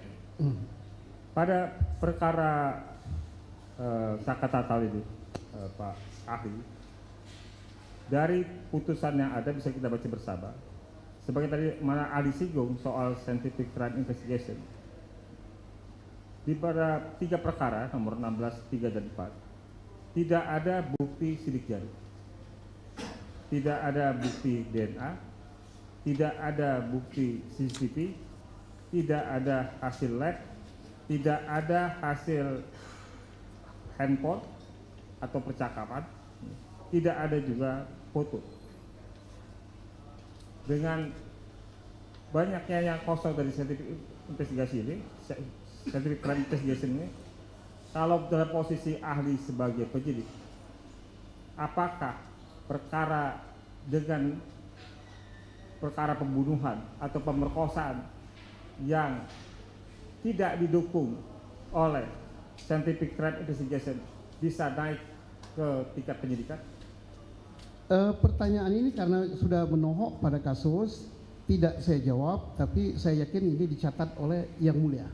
Pada perkara Sakatatal ini, Pak Ahli, dari putusan yang ada bisa kita baca bersama. Sebagai tadi mana ahli singgung soal scientific crime investigation, di pada 3 perkara nomor 16, 3 dan 4 tidak ada bukti sidik jari, tidak ada bukti DNA, tidak ada bukti CCTV, tidak ada hasil lab, tidak ada hasil handphone atau percakapan, tidak ada juga foto. Dengan banyaknya yang kosong dari scientific investigasi ini, scientific crime investigation ini, kalau dalam posisi ahli sebagai penyidik, apakah perkara dengan perkara pembunuhan atau pemerkosaan yang tidak didukung oleh scientific crime investigation bisa naik ke tingkat penyidikan? Pertanyaan ini karena sudah menohok pada kasus, tidak saya jawab, tapi saya yakin ini dicatat oleh Yang Mulia.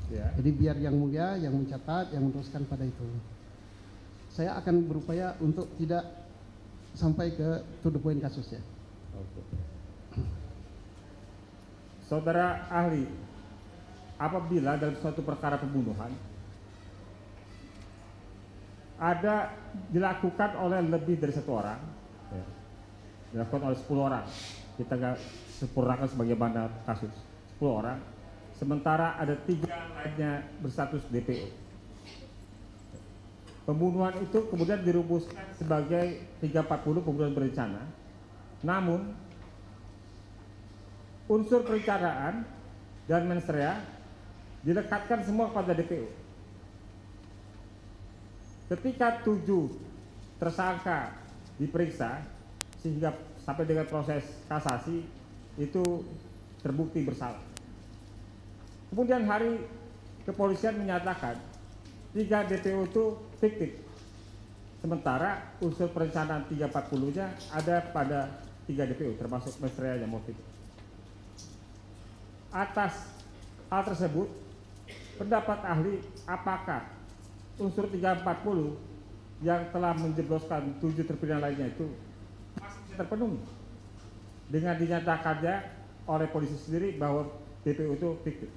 Ya. Jadi biar Yang Mulia yang mencatat, yang meneruskan pada itu. Saya akan berupaya untuk tidak sampai ke to the point kasusnya. Oke. Saudara ahli, apabila dalam suatu perkara pembunuhan ada dilakukan oleh lebih dari 1 orang, ya, dilakukan oleh 10 orang, kita nggak sempurnakan sebagaimana kasus 10 orang, sementara ada 3 lainnya berstatus DPO. Pembunuhan itu kemudian dirumuskan sebagai 340 pembunuhan berencana, namun unsur perencanaan dan mens rea dilekatkan semua pada DPO. Ketika 7 tersangka diperiksa sehingga sampai dengan proses kasasi itu terbukti bersalah. Kemudian hari kepolisian menyatakan 3 DPO itu fiktif, sementara unsur perencanaan 340-nya ada pada 3 DPO termasuk mens rea dan motif. Atas hal tersebut, pendapat ahli, apakah unsur 340 yang telah menjebloskan 7 terpidana lainnya itu masih bisa terpenuhi dengan dinyatakannya oleh polisi sendiri bahwa DPO itu fiktif?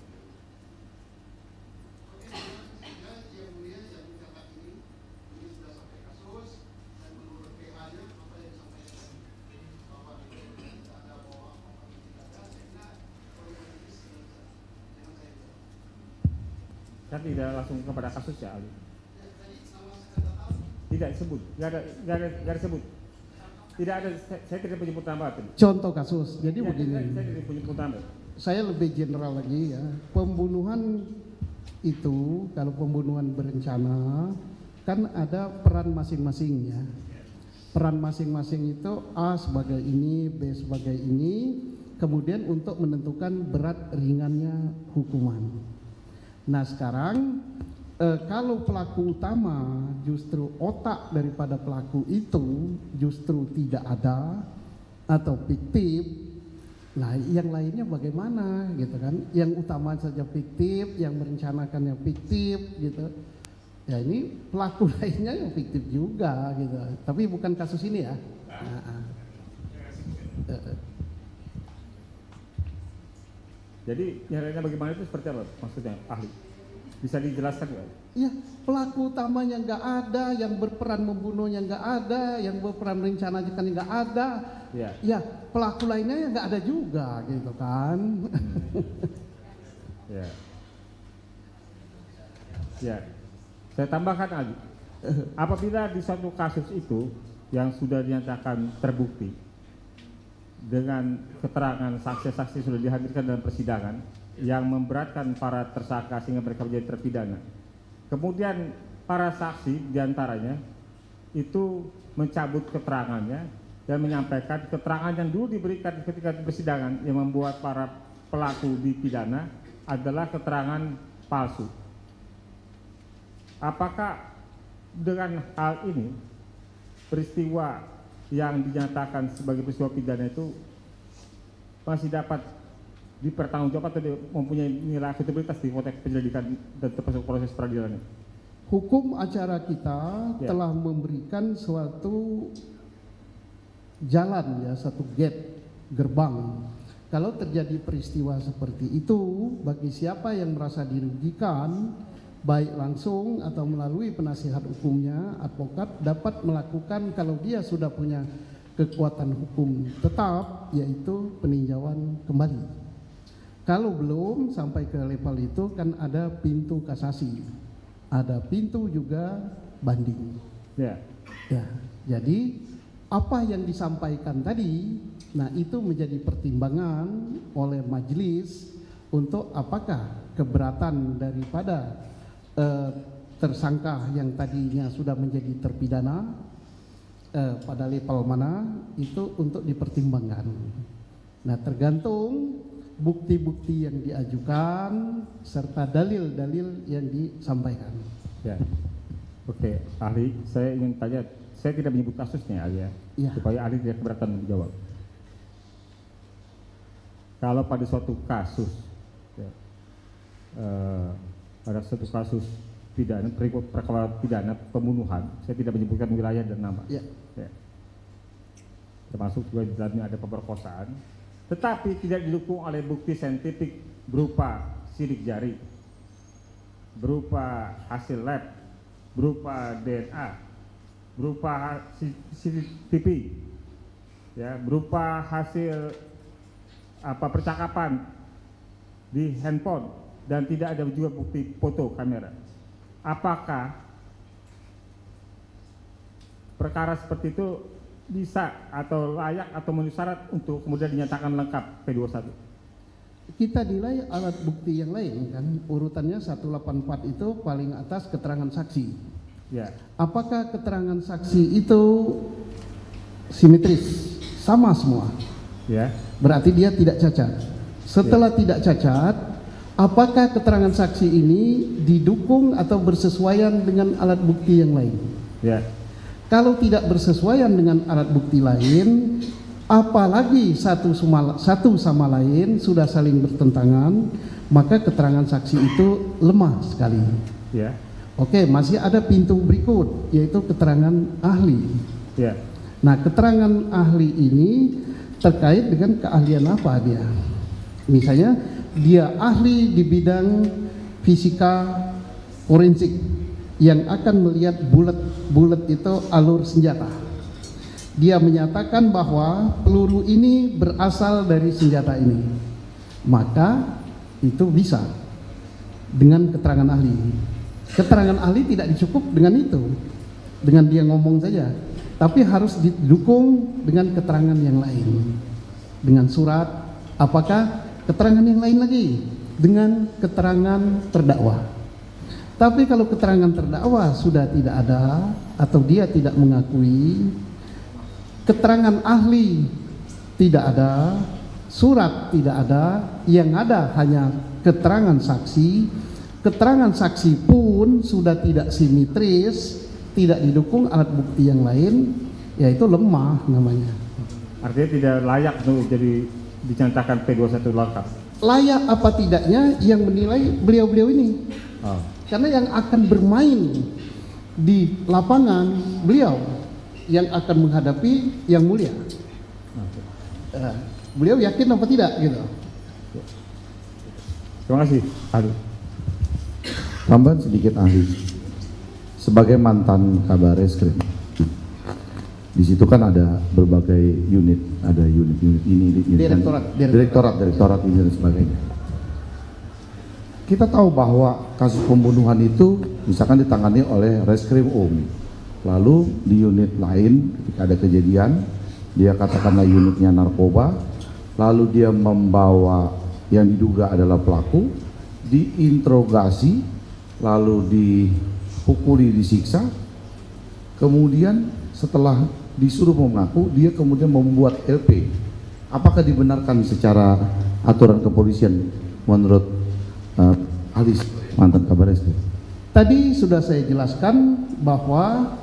Kan tidak langsung kepada kasus ya, ahli. Tidak disebut, nggak ada disebut. Tidak ada, saya tidak menyebut nama tadi. Contoh kasus, jadi Ya, begini. saya tidak menyebut nama. Saya lebih general lagi ya. Pembunuhan itu kalau pembunuhan berencana kan ada peran masing-masing ya. Peran masing-masing itu A sebagai ini, B sebagai ini, kemudian untuk menentukan berat ringannya hukuman. Nah sekarang kalau pelaku utama justru otak daripada pelaku itu justru tidak ada atau fiktif, Nah, yang lainnya bagaimana gitu kan? Yang utama saja fiktif, yang merencanakan yang fiktif gitu. Ya ini pelaku lainnya yang fiktif juga gitu. Tapi bukan kasus ini ya. Jadi yang lainnya bagaimana itu seperti apa maksudnya ahli? Bisa dijelaskan nggak? Iya, pelaku utamanya nggak ada, yang berperan membunuhnya nggak ada, yang berperan merencanakan nggak ada. Ya. Ya, pelaku lainnya ya nggak ada juga gitu kan. Ya. Ya. Saya tambahkan lagi. Apabila di suatu kasus itu yang sudah dinyatakan terbukti dengan keterangan saksi-saksi sudah dihadirkan dalam persidangan yang memberatkan para tersangka sehingga mereka menjadi terpidana. Kemudian para saksi diantaranya itu mencabut keterangannya dan menyampaikan keterangan yang dulu diberikan ketika di persidangan yang membuat para pelaku dipidana adalah keterangan palsu. Apakah dengan hal ini peristiwa yang dinyatakan sebagai peristiwa pidana itu masih dapat dipertanggungjawabkan atau mempunyai nilai akuntabilitas di konteks penyelidikan dan termasuk proses peradilan? Hukum acara kita Ya. telah memberikan suatu jalan ya, satu gate, gerbang. Kalau terjadi peristiwa seperti itu, bagi siapa yang merasa dirugikan, baik langsung atau melalui penasihat hukumnya, advokat dapat melakukan kalau dia sudah punya kekuatan hukum tetap, yaitu peninjauan kembali. Kalau belum sampai ke level itu kan ada pintu kasasi, ada pintu juga banding. Ya. Ya, jadi apa yang disampaikan tadi, nah itu menjadi pertimbangan oleh majelis untuk apakah keberatan daripada tersangka yang tadinya sudah menjadi terpidana pada level mana itu untuk dipertimbangkan. Nah, tergantung bukti-bukti yang diajukan serta dalil-dalil yang disampaikan. Ya. Oke, ahli, saya ingin tanya, saya tidak menyebut kasusnya ahli ya, Ya. supaya ahli tidak keberatan menjawab. Kalau pada suatu kasus, ya, pada suatu kasus pidana, perkara pidana pembunuhan, saya tidak menyebutkan wilayah dan nama. Ya. Ya. Termasuk juga di dalamnya ada pemerkosaan, tetapi tidak didukung oleh bukti saintifik berupa sidik jari, berupa hasil lab, berupa DNA, berupa CCTV, ya, berupa hasil percakapan di handphone, dan tidak ada juga bukti foto kamera. Apakah perkara seperti itu bisa atau layak atau memenuhi syarat untuk kemudian dinyatakan lengkap P21? Kita nilai alat bukti yang lain kan, urutannya 184 itu paling atas keterangan saksi. Ya. Apakah keterangan saksi itu simetris, sama semua? Ya. Berarti dia tidak cacat. Setelah tidak cacat, apakah keterangan saksi ini didukung atau bersesuaian dengan alat bukti yang lain? Ya. Kalau tidak bersesuaian dengan alat bukti lain, apalagi satu sama lain sudah saling bertentangan, maka keterangan saksi itu lemah sekali. Ya. Oke, masih ada pintu berikut, yaitu keterangan ahli. Ya. Nah, keterangan ahli ini terkait dengan keahlian apa dia? Misalnya, dia ahli di bidang fisika forensik yang akan melihat bulat itu alur senjata. Dia menyatakan bahwa peluru ini berasal dari senjata ini. Maka itu bisa dengan keterangan ahli. Keterangan ahli tidak dicukup dengan itu, dengan dia ngomong saja, tapi harus didukung dengan keterangan yang lain, dengan surat. Apakah keterangan yang lain lagi dengan keterangan terdakwa? Tapi kalau keterangan terdakwa sudah tidak ada atau dia tidak mengakui, keterangan ahli tidak ada, surat tidak ada, yang ada hanya keterangan saksi. Keterangan saksi pun sudah tidak simetris, tidak didukung alat bukti yang lain, yaitu lemah namanya. Artinya tidak layak untuk jadi dinyatakan P21 lengkap? Layak apa tidaknya yang menilai beliau-beliau ini. Oh. Karena yang akan bermain di lapangan beliau yang akan menghadapi yang mulia. Beliau yakin apa tidak gitu. Terima kasih, ahli. Tambahan sedikit ahli. Sebagai mantan Kabar Reskrim, di situ kan ada berbagai unit, ada unit ini, direktorat ini dan sebagainya. Kita tahu bahwa kasus pembunuhan itu misalkan ditangani oleh Reskrim lalu di unit lain ketika ada kejadian, dia katakanlah unitnya narkoba, lalu dia membawa yang diduga adalah pelaku, diinterogasi, lalu dipukuli, disiksa, kemudian setelah disuruh mengaku, dia kemudian membuat LP. Apakah dibenarkan secara aturan kepolisian menurut ahli mantan Kabar Reskrim? Tadi sudah saya jelaskan bahwa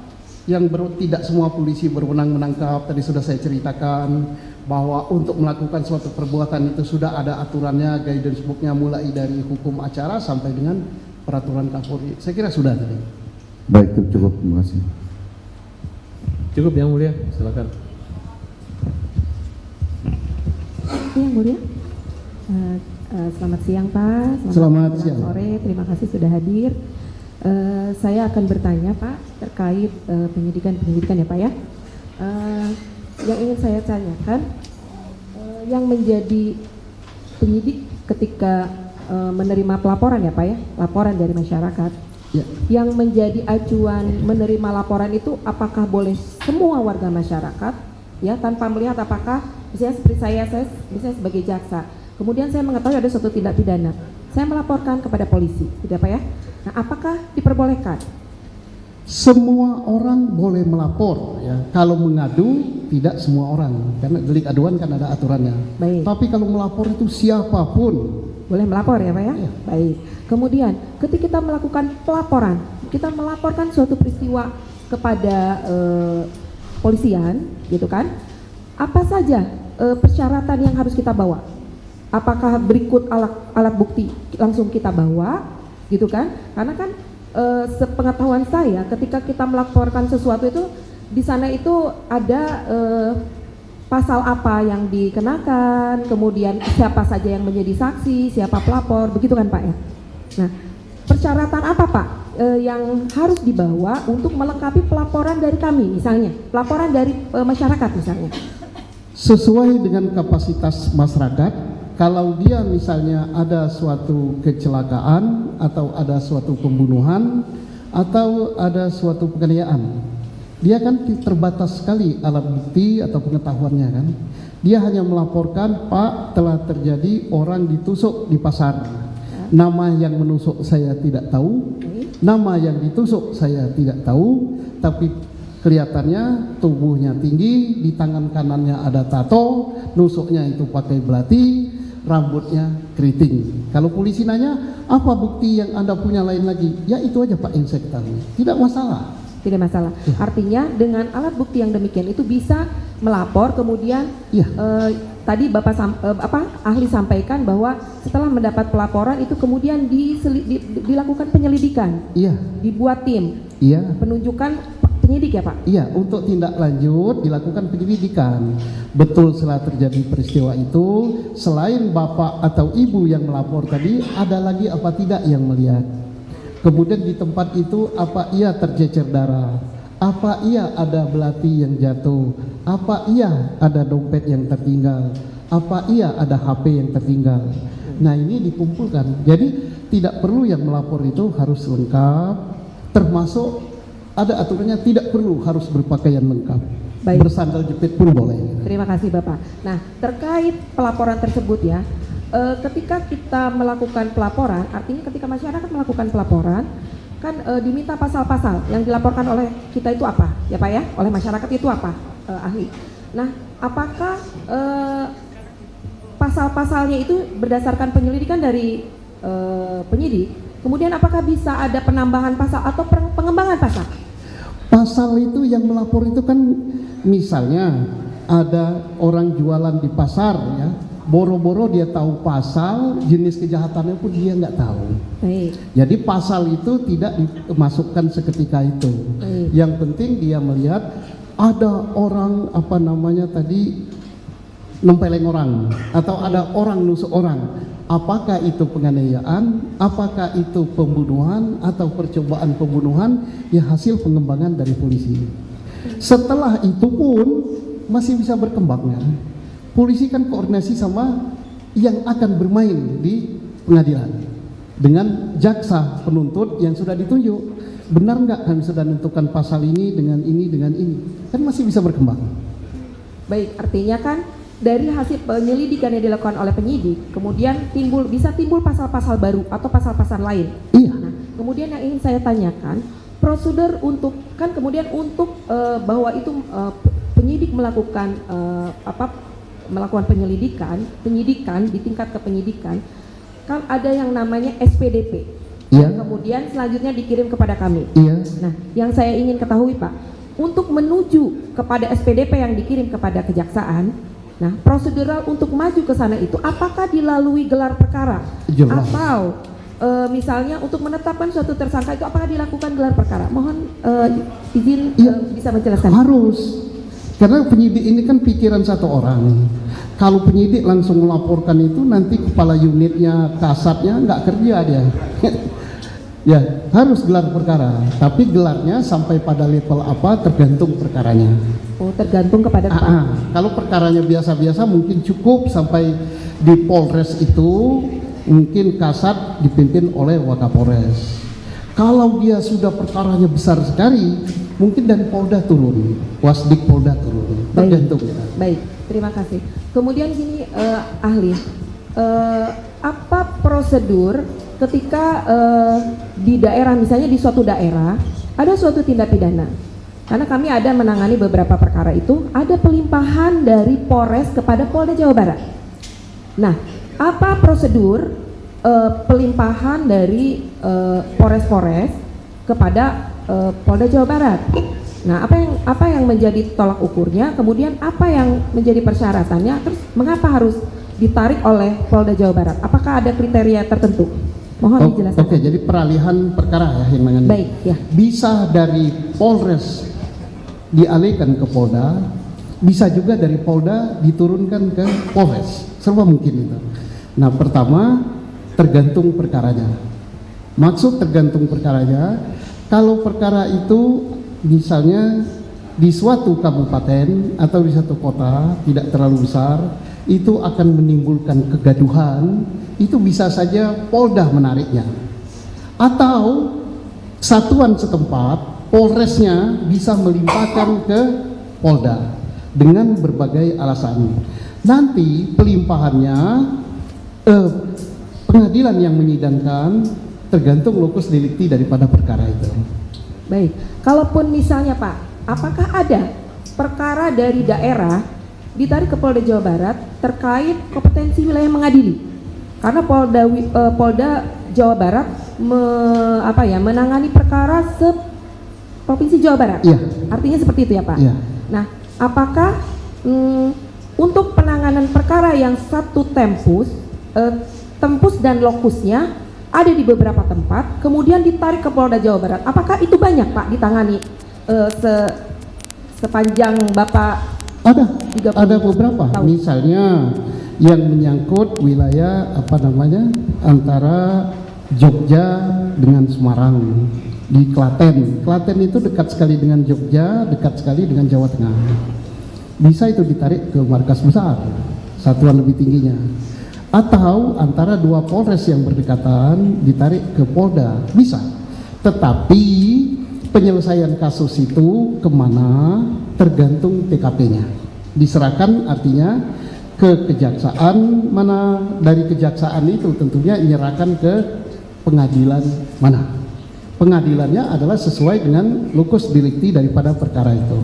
tidak semua polisi berwenang menangkap. Tadi sudah saya ceritakan bahwa untuk melakukan suatu perbuatan itu sudah ada aturannya, guidance booknya, mulai dari hukum acara sampai dengan peraturan Kapolri. Saya kira sudah tadi. Baik, cukup, terima kasih. Cukup Yang Mulia, silakan. Yang Mulia, selamat siang Pak. Selamat siang. Sore, terima kasih sudah hadir. Saya akan bertanya Pak terkait penyidikan ya Pak ya. Yang ingin saya tanyakan, yang menjadi penyidik ketika menerima pelaporan ya Pak ya, laporan dari masyarakat, Ya. yang menjadi acuan menerima laporan itu apakah boleh semua warga masyarakat ya, tanpa melihat apakah misalnya seperti saya misalnya sebagai jaksa, kemudian saya mengetahui ada suatu tindak pidana, saya melaporkan kepada polisi, tidak Pak ya? Nah, apakah diperbolehkan? Semua orang boleh melapor ya. Kalau mengadu tidak semua orang, karena delik aduan kan ada aturannya. Baik. Tapi kalau melapor itu siapapun Boleh melapor ya Pak ya? Iya. Baik. Kemudian ketika kita melakukan pelaporan, kita melaporkan suatu peristiwa kepada polisian, gitu kan? Apa saja persyaratan yang harus kita bawa? Apakah berikut alat bukti langsung kita bawa, gitu kan? Karena kan sepengetahuan saya, ketika kita melaporkan sesuatu itu di sana itu ada pasal apa yang dikenakan, kemudian siapa saja yang menjadi saksi, siapa pelapor, begitu kan Pak ya? Nah, persyaratan apa Pak yang harus dibawa untuk melengkapi pelaporan dari kami, misalnya pelaporan dari masyarakat misalnya? sesuai dengan kapasitas masyarakat. Kalau dia misalnya ada suatu kecelakaan atau ada suatu pembunuhan atau ada suatu penganiayaan, dia kan terbatas sekali alat bukti atau pengetahuannya kan. Dia hanya melaporkan, Pak, telah terjadi orang ditusuk di pasar. Nama yang menusuk saya tidak tahu, nama yang ditusuk saya tidak tahu, tapi kelihatannya tubuhnya tinggi, di tangan kanannya ada tato, nusuknya itu pakai belati, rambutnya keriting. Kalau polisi nanya, apa bukti yang Anda punya lain lagi? Ya itu aja Pak yang saya ketahui, tidak masalah. Tidak masalah. Artinya dengan alat bukti yang demikian itu bisa melapor, kemudian Iya. tadi Bapak ahli sampaikan bahwa setelah mendapat pelaporan itu kemudian dilakukan penyelidikan, Iya, dibuat tim, iya. penunjukan penyidik ya Pak? Iya, untuk tindak lanjut dilakukan penyelidikan. Betul setelah terjadi peristiwa itu, selain bapak atau ibu yang melapor tadi, ada lagi apa tidak yang melihat? Kemudian di tempat itu apa iya tercecer darah? Apa iya ada belati yang jatuh? Apa iya ada dompet yang tertinggal? Apa iya ada HP yang tertinggal? Nah, ini dikumpulkan. Jadi tidak perlu yang melapor itu harus lengkap, termasuk ada aturannya tidak perlu harus berpakaian lengkap. Baik. Bersandal jepit pun boleh. Terima kasih Bapak. Nah, terkait pelaporan tersebut ya, ketika kita melakukan pelaporan, artinya ketika masyarakat melakukan pelaporan, kan diminta pasal-pasal yang dilaporkan oleh kita itu apa, ya Pak ya, oleh masyarakat itu apa, ahli. Nah, apakah pasal-pasalnya itu berdasarkan penyelidikan dari penyidik, kemudian apakah bisa ada penambahan pasal atau pengembangan pasal? Pasal itu yang melapor itu kan misalnya ada orang jualan di pasar ya, boro-boro dia tahu pasal, jenis kejahatannya pun dia nggak tahu. Baik. Jadi pasal itu tidak dimasukkan seketika itu. Baik. Yang penting dia melihat ada orang apa namanya tadi nempeleng orang atau ada orang nusuk orang. Apakah itu penganiayaan, apakah itu pembunuhan atau percobaan pembunuhan, ya hasil pengembangan dari polisi. Setelah itu pun masih bisa berkembang kan. Polisi kan koordinasi sama yang akan bermain di pengadilan dengan jaksa penuntut yang sudah ditunjuk. Benar nggak kami sudah menentukan pasal ini dengan ini, kan masih bisa berkembang. Baik, artinya kan dari hasil penyelidikan yang dilakukan oleh penyidik, kemudian bisa timbul pasal-pasal baru atau pasal-pasal lain. Iya. Nah, kemudian yang ingin saya tanyakan, prosedur untuk bahwa itu penyidik melakukan melakukan penyidikan di tingkat kepenyidikan, kan ada yang namanya SPDP. Iya. Kemudian selanjutnya dikirim kepada kami. Iya. Nah, yang saya ingin ketahui Pak, untuk menuju kepada SPDP yang dikirim kepada kejaksaan, nah prosedural untuk maju ke sana itu apakah dilalui gelar perkara? Jelas. Atau misalnya untuk menetapkan suatu tersangka itu apakah dilakukan gelar perkara? Mohon izin bisa menjelaskan. Harus. Karena penyidik ini kan pikiran satu orang. Kalau penyidik langsung melaporkan itu nanti kepala unitnya, kasatnya nggak kerja dia. Ya harus gelar perkara. Tapi gelarnya sampai pada level apa tergantung perkaranya. Oh, tergantung kepada Kalau perkaranya biasa-biasa mungkin cukup sampai di Polres itu mungkin kasat dipimpin oleh Wakapolres. Kalau dia sudah perkaranya besar sekali, mungkin dari Polda turun, Wasdik Polda turun, tergantung. Baik, terima kasih. Kemudian gini ahli, apa prosedur ketika di daerah, misalnya di suatu daerah ada suatu tindak pidana? Karena kami ada menangani beberapa perkara itu, ada pelimpahan dari Polres kepada Polda Jawa Barat. Nah, apa prosedur pelimpahan dari Polres kepada Polda Jawa Barat? Nah, apa yang menjadi tolak ukurnya? Kemudian apa yang menjadi persyaratannya? Terus mengapa harus ditarik oleh Polda Jawa Barat? Apakah ada kriteria tertentu? Mohon dijelaskan. Oke, jadi peralihan perkara ya yang mengenai. Baik, ya. Bisa dari Polres dialihkan ke Polda, bisa juga dari Polda diturunkan ke Polres, serba mungkin itu. Nah, pertama tergantung perkaranya. Maksud tergantung perkaranya, kalau perkara itu misalnya di suatu kabupaten atau di satu kota tidak terlalu besar, itu akan menimbulkan kegaduhan, itu bisa saja Polda menariknya. Atau satuan setempat, Polresnya bisa melimpahkan ke Polda dengan berbagai alasan. Nanti pelimpahannya pengadilan yang menyidangkan tergantung lokus delikti daripada perkara itu. Baik, kalaupun misalnya Pak, apakah ada perkara dari daerah ditarik ke Polda Jawa Barat terkait kompetensi wilayah mengadili? Karena Polda Jawa Barat menangani perkara Provinsi Jawa Barat. Iya. Artinya seperti itu ya Pak. Iya. Nah, apakah untuk penanganan perkara yang satu tempus dan lokusnya ada di beberapa tempat, kemudian ditarik ke Polda Jawa Barat, apakah itu banyak Pak ditangani sepanjang Bapak? Ada beberapa. Tahun. Misalnya yang menyangkut wilayah antara Jogja dengan Semarang. Di Klaten itu dekat sekali dengan Jogja, dekat sekali dengan Jawa Tengah. Bisa itu ditarik ke markas besar, satuan lebih tingginya. Atau antara dua Polres yang berdekatan ditarik ke Polda, bisa. Tetapi penyelesaian kasus itu kemana tergantung TKP-nya. Diserahkan artinya ke kejaksaan mana, dari kejaksaan itu tentunya menyerahkan ke pengadilan mana. Pengadilannya adalah sesuai dengan lokus delikti daripada perkara itu.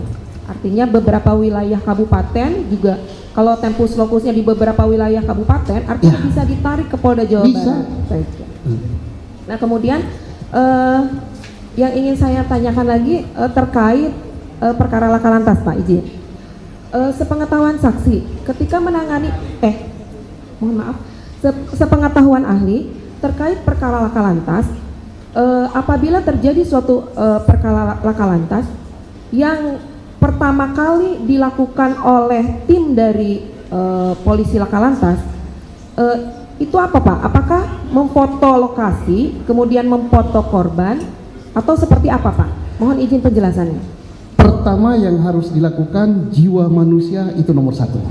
Artinya beberapa wilayah kabupaten juga, kalau tempus lokusnya di beberapa wilayah kabupaten, artinya bisa ditarik ke Polda Jawa Barat. Baik. Nah, kemudian yang ingin saya tanyakan lagi terkait perkara laka lantas Pak, izin. Sepengetahuan saksi, ketika menangani mohon maaf, sepengetahuan ahli terkait perkara laka lantas, apabila terjadi suatu perkara laka lantas yang pertama kali dilakukan oleh tim dari polisi laka lantas, itu apa Pak? Apakah memfoto lokasi, kemudian memfoto korban, atau seperti apa Pak? Mohon izin penjelasannya. Pertama yang harus dilakukan, jiwa manusia itu nomor satu.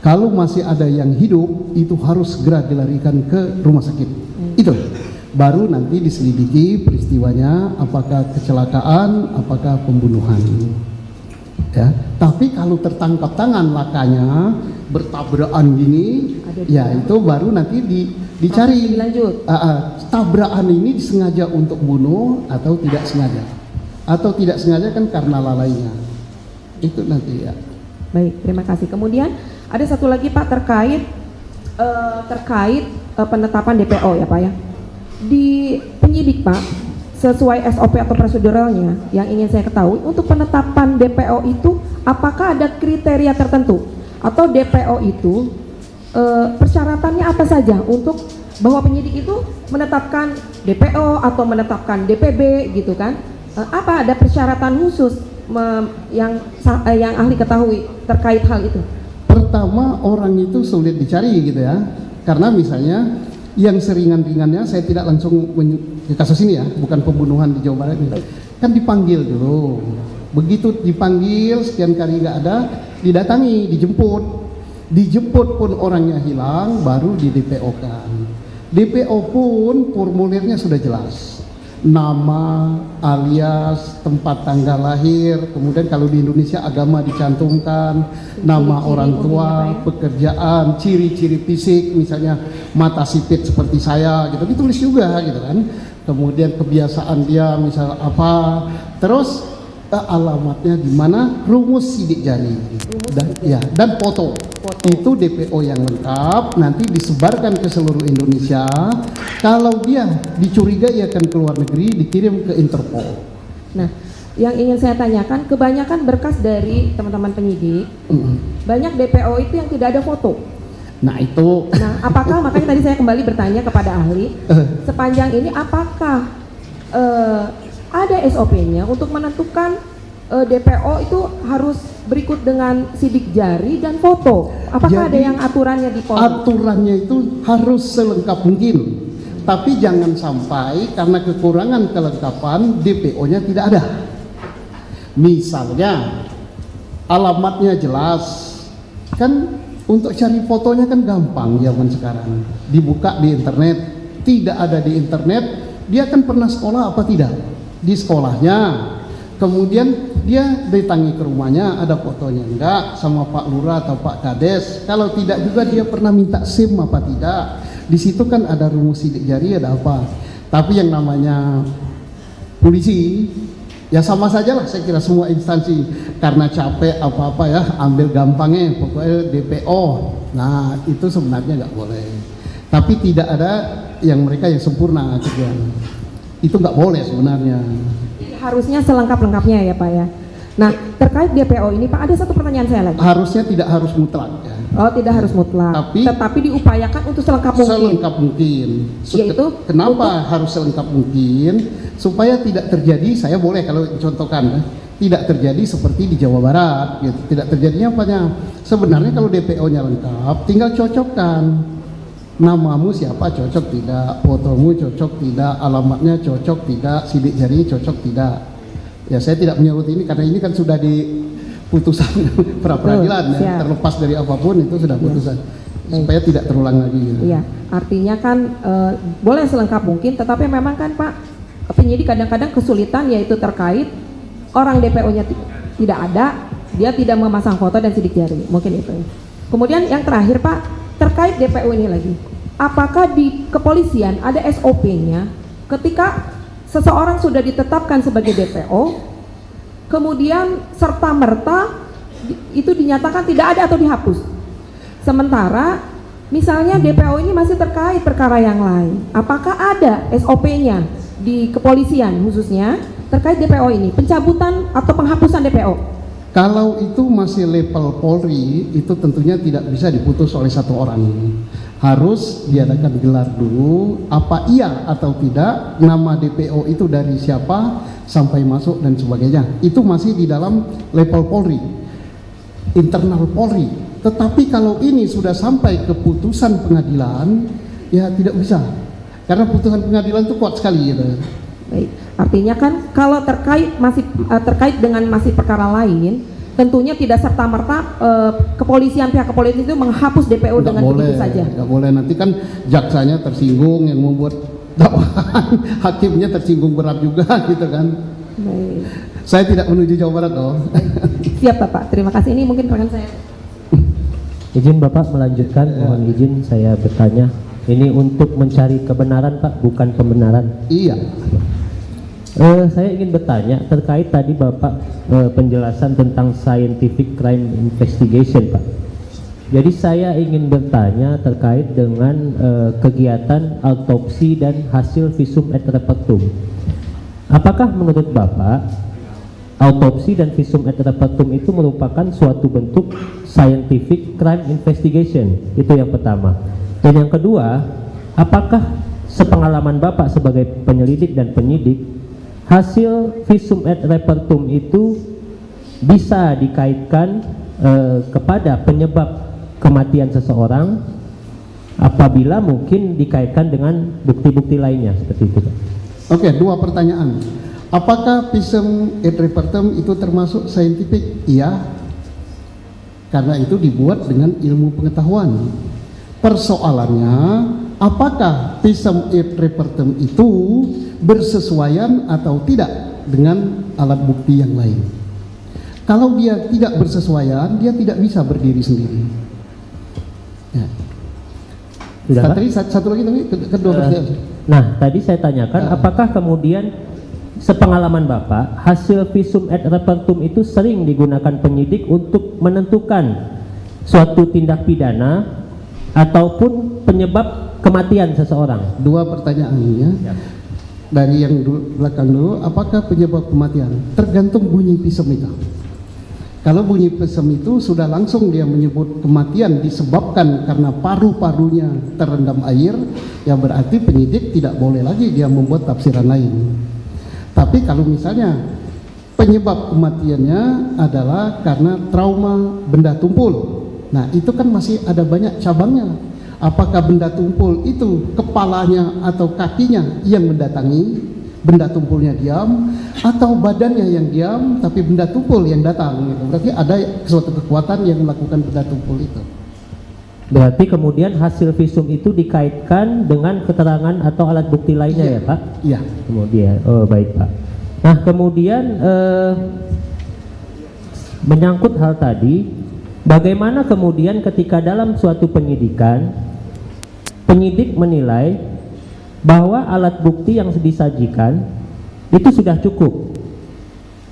Kalau masih ada yang hidup, itu harus segera dilarikan ke rumah sakit. Itu. Baru nanti diselidiki peristiwanya, apakah kecelakaan, apakah pembunuhan. Ya, tapi kalau tertangkap tangan lakanya, bertabrakan gini, ya itu baru nanti dicari. Lanjut. Tabrakan ini disengaja untuk bunuh atau tidak sengaja? Atau tidak sengaja kan karena lalainya. Itu nanti ya. Baik, terima kasih. Kemudian ada satu lagi Pak terkait penetapan DPO ya Pak ya. Di penyidik Pak, sesuai SOP atau proseduralnya yang ingin saya ketahui, untuk penetapan DPO itu apakah ada kriteria tertentu atau DPO itu persyaratannya apa saja untuk bahwa penyidik itu menetapkan DPO atau menetapkan DPB gitu kan? Apa ada persyaratan khusus yang ahli ketahui terkait hal itu? Pertama, orang itu sulit dicari gitu ya, karena misalnya yang seringan-ringannya saya tidak langsung di kasus ini ya, bukan pembunuhan di Jawa Barat ini, kan dipanggil dulu. Begitu dipanggil sekian kali nggak ada, didatangi, dijemput pun orangnya hilang, baru di DPO kan. DPO pun formulirnya sudah jelas, nama, alias, tempat tanggal lahir, kemudian kalau di Indonesia agama dicantumkan, nama orang tua, pekerjaan, ciri-ciri fisik, misalnya mata sipit seperti saya gitu, ditulis juga gitu kan. Kemudian kebiasaan dia misal apa, terus alamatnya di mana, rumus sidik jari dan foto. Itu DPO yang lengkap, nanti disebarkan ke seluruh Indonesia. Kalau dia dicurigai akan ke luar negeri, dikirim ke Interpol. Nah, yang ingin saya tanyakan, kebanyakan berkas dari teman-teman penyidik, banyak DPO itu yang tidak ada foto. Nah itu. Nah, apakah makanya tadi saya kembali bertanya kepada ahli, sepanjang ini apakah ada SOP-nya untuk menentukan DPO itu harus berikut dengan sidik jari dan foto? Apakah ada yang aturannya di Polri? Aturannya itu harus selengkap mungkin, tapi jangan sampai karena kekurangan kelengkapan DPO-nya tidak ada. Misalnya alamatnya jelas, kan untuk cari fotonya kan gampang zaman sekarang, dibuka di internet. Tidak ada di internet, dia kan pernah sekolah apa tidak? Di sekolahnya, kemudian dia datangi ke rumahnya, ada fotonya enggak sama Pak Lurah atau Pak Kades. Kalau tidak juga dia pernah minta SIM apa tidak. Di situ kan ada rumus sidik jari, ada apa. Tapi yang namanya polisi ya sama saja lah, saya kira semua instansi, karena capek apa-apa ya, ambil gampangnya pokoknya DPO. Nah itu sebenarnya nggak boleh, tapi tidak ada yang mereka yang sempurna kerjaan, itu nggak boleh sebenarnya. Harusnya selengkap-lengkapnya ya Pak ya. Nah terkait DPO ini Pak, ada satu pertanyaan saya lagi. Harusnya tidak harus mutlak ya. Oh tidak harus mutlak, tetapi diupayakan untuk selengkap mungkin. Selengkap mungkin. Yaitu kenapa harus selengkap mungkin? Supaya tidak terjadi, saya boleh kalau contohkan, tidak terjadi seperti di Jawa Barat gitu. Tidak terjadinya apanya? Sebenarnya kalau DPO-nya lengkap, tinggal cocokkan. Namamu siapa cocok tidak, fotomu cocok tidak, alamatnya cocok tidak, sidik jari cocok tidak. Ya saya tidak menyebut ini karena ini kan sudah di putusan pra peradilan ya, terlepas dari apapun itu sudah putusan. Supaya tidak terulang lagi gitu. Iya, artinya kan boleh selengkap mungkin, tetapi memang kan Pak, penyidik kadang-kadang kesulitan yaitu terkait orang DPO-nya tidak ada, dia tidak memasang foto dan sidik jari, mungkin itu. Kemudian yang terakhir Pak, terkait DPO ini lagi, apakah di kepolisian ada SOP-nya ketika seseorang sudah ditetapkan sebagai DPO, kemudian serta-merta itu dinyatakan tidak ada atau dihapus? Sementara misalnya DPO ini masih terkait perkara yang lain, apakah ada SOP-nya di kepolisian khususnya terkait DPO ini, pencabutan atau penghapusan DPO? Kalau itu masih level Polri, itu tentunya tidak bisa diputus oleh satu orang. Harus diadakan gelar dulu, apa iya atau tidak, nama DPO itu dari siapa, sampai masuk dan sebagainya. Itu masih di dalam level Polri, internal Polri. Tetapi kalau ini sudah sampai ke putusan pengadilan, ya tidak bisa. Karena putusan pengadilan itu kuat sekali gitu. Baik, artinya kan kalau terkait dengan masih perkara lain, tentunya tidak serta merta pihak kepolisian itu menghapus DPO Nggak dengan boleh, begitu saja. nggak boleh, nanti kan jaksanya tersinggung yang membuat dakwaan, hakimnya tersinggung berat juga gitu kan. Baik. Saya tidak menuju Jawa Barat loh. Siap Bapak, terima kasih. Ini mungkin rekan saya. Izin Bapak melanjutkan, mohon izin saya bertanya. Ini untuk mencari kebenaran Pak, bukan pembenaran. Iya. Saya ingin bertanya terkait tadi Bapak penjelasan tentang scientific crime investigation Pak. Jadi saya ingin bertanya terkait dengan kegiatan autopsi dan hasil visum et repertum. Apakah menurut Bapak autopsi dan visum et repertum itu merupakan suatu bentuk scientific crime investigation? Itu yang pertama. Dan yang kedua, apakah sepengalaman Bapak sebagai penyelidik dan penyidik, hasil visum et repertum itu bisa dikaitkan kepada penyebab kematian seseorang apabila mungkin dikaitkan dengan bukti-bukti lainnya seperti itu? Oke, dua pertanyaan. Apakah visum et repertum itu termasuk scientific? Iya. Karena itu dibuat dengan ilmu pengetahuan. Persoalannya, apakah visum et repertum itu bersesuaian atau tidak dengan alat bukti yang lain? Kalau dia tidak bersesuaian, dia tidak bisa berdiri sendiri. Ya. Sudah, Pak? Tadi satu lagi tapi kedua pertanyaan. Nah, tadi saya tanyakan apakah kemudian sepengalaman Bapak hasil visum et repertum itu sering digunakan penyidik untuk menentukan suatu tindak pidana ataupun penyebab kematian seseorang? Dua pertanyaan ya. Dari yang belakang dulu, apakah penyebab kematian? Tergantung bunyi visum itu. Kalau bunyi visum itu sudah langsung dia menyebut kematian disebabkan karena paru-parunya terendam air, ya berarti penyidik tidak boleh lagi dia membuat tafsiran lain. Tapi kalau misalnya penyebab kematiannya adalah karena trauma benda tumpul, nah itu kan masih ada banyak cabangnya. Apakah benda tumpul itu kepalanya atau kakinya yang mendatangi, benda tumpulnya diam, atau badannya yang diam tapi benda tumpul yang datang gitu. Berarti ada suatu kekuatan yang melakukan benda tumpul itu. Berarti kemudian hasil visum itu dikaitkan dengan keterangan atau alat bukti lainnya, Iya. ya Pak? Iya. Kemudian, oh baik Pak. Nah kemudian menyangkut hal tadi, bagaimana kemudian ketika dalam suatu penyidikan penyidik menilai bahwa alat bukti yang disajikan itu sudah cukup,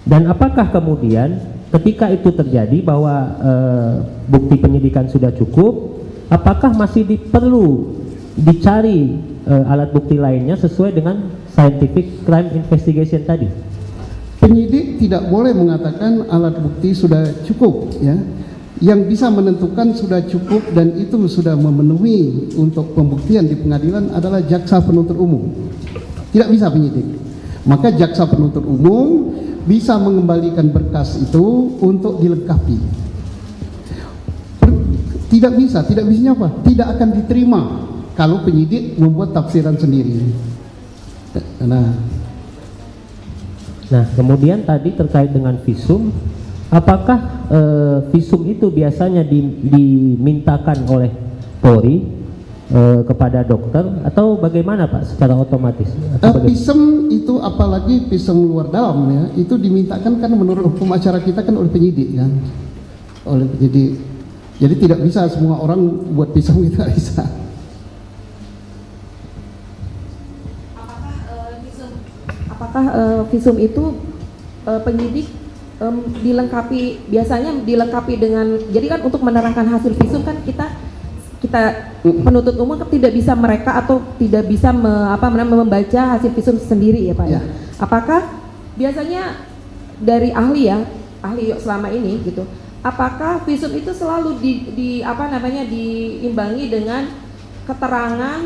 dan apakah kemudian ketika itu terjadi bahwa bukti penyidikan sudah cukup, apakah masih perlu dicari alat bukti lainnya sesuai dengan scientific crime investigation tadi? Penyidik tidak boleh mengatakan alat bukti sudah cukup ya. Yang bisa menentukan sudah cukup dan itu sudah memenuhi untuk pembuktian di pengadilan adalah jaksa penuntut umum. Tidak bisa penyidik. Maka jaksa penuntut umum bisa mengembalikan berkas itu untuk dilengkapi. Tidak bisanya apa? Tidak akan diterima kalau penyidik membuat tafsiran sendiri. Nah, kemudian tadi terkait dengan visum, apakah visum itu biasanya dimintakan oleh Polri kepada dokter atau bagaimana Pak secara otomatis? Visum itu apalagi visum luar dalam ya, itu dimintakan kan menurut hukum acara kita kan oleh penyidik kan, oleh penyidik. Jadi tidak bisa semua orang buat visum, tidak bisa. Apakah visum itu penyidik dilengkapi, biasanya dilengkapi dengan, jadi kan untuk menerangkan hasil visum kan kita penuntut umum kan tidak bisa tidak bisa membaca hasil visum sendiri ya Pak ya. Apakah biasanya dari ahli ya ahli selama ini gitu, apakah visum itu selalu diimbangi dengan keterangan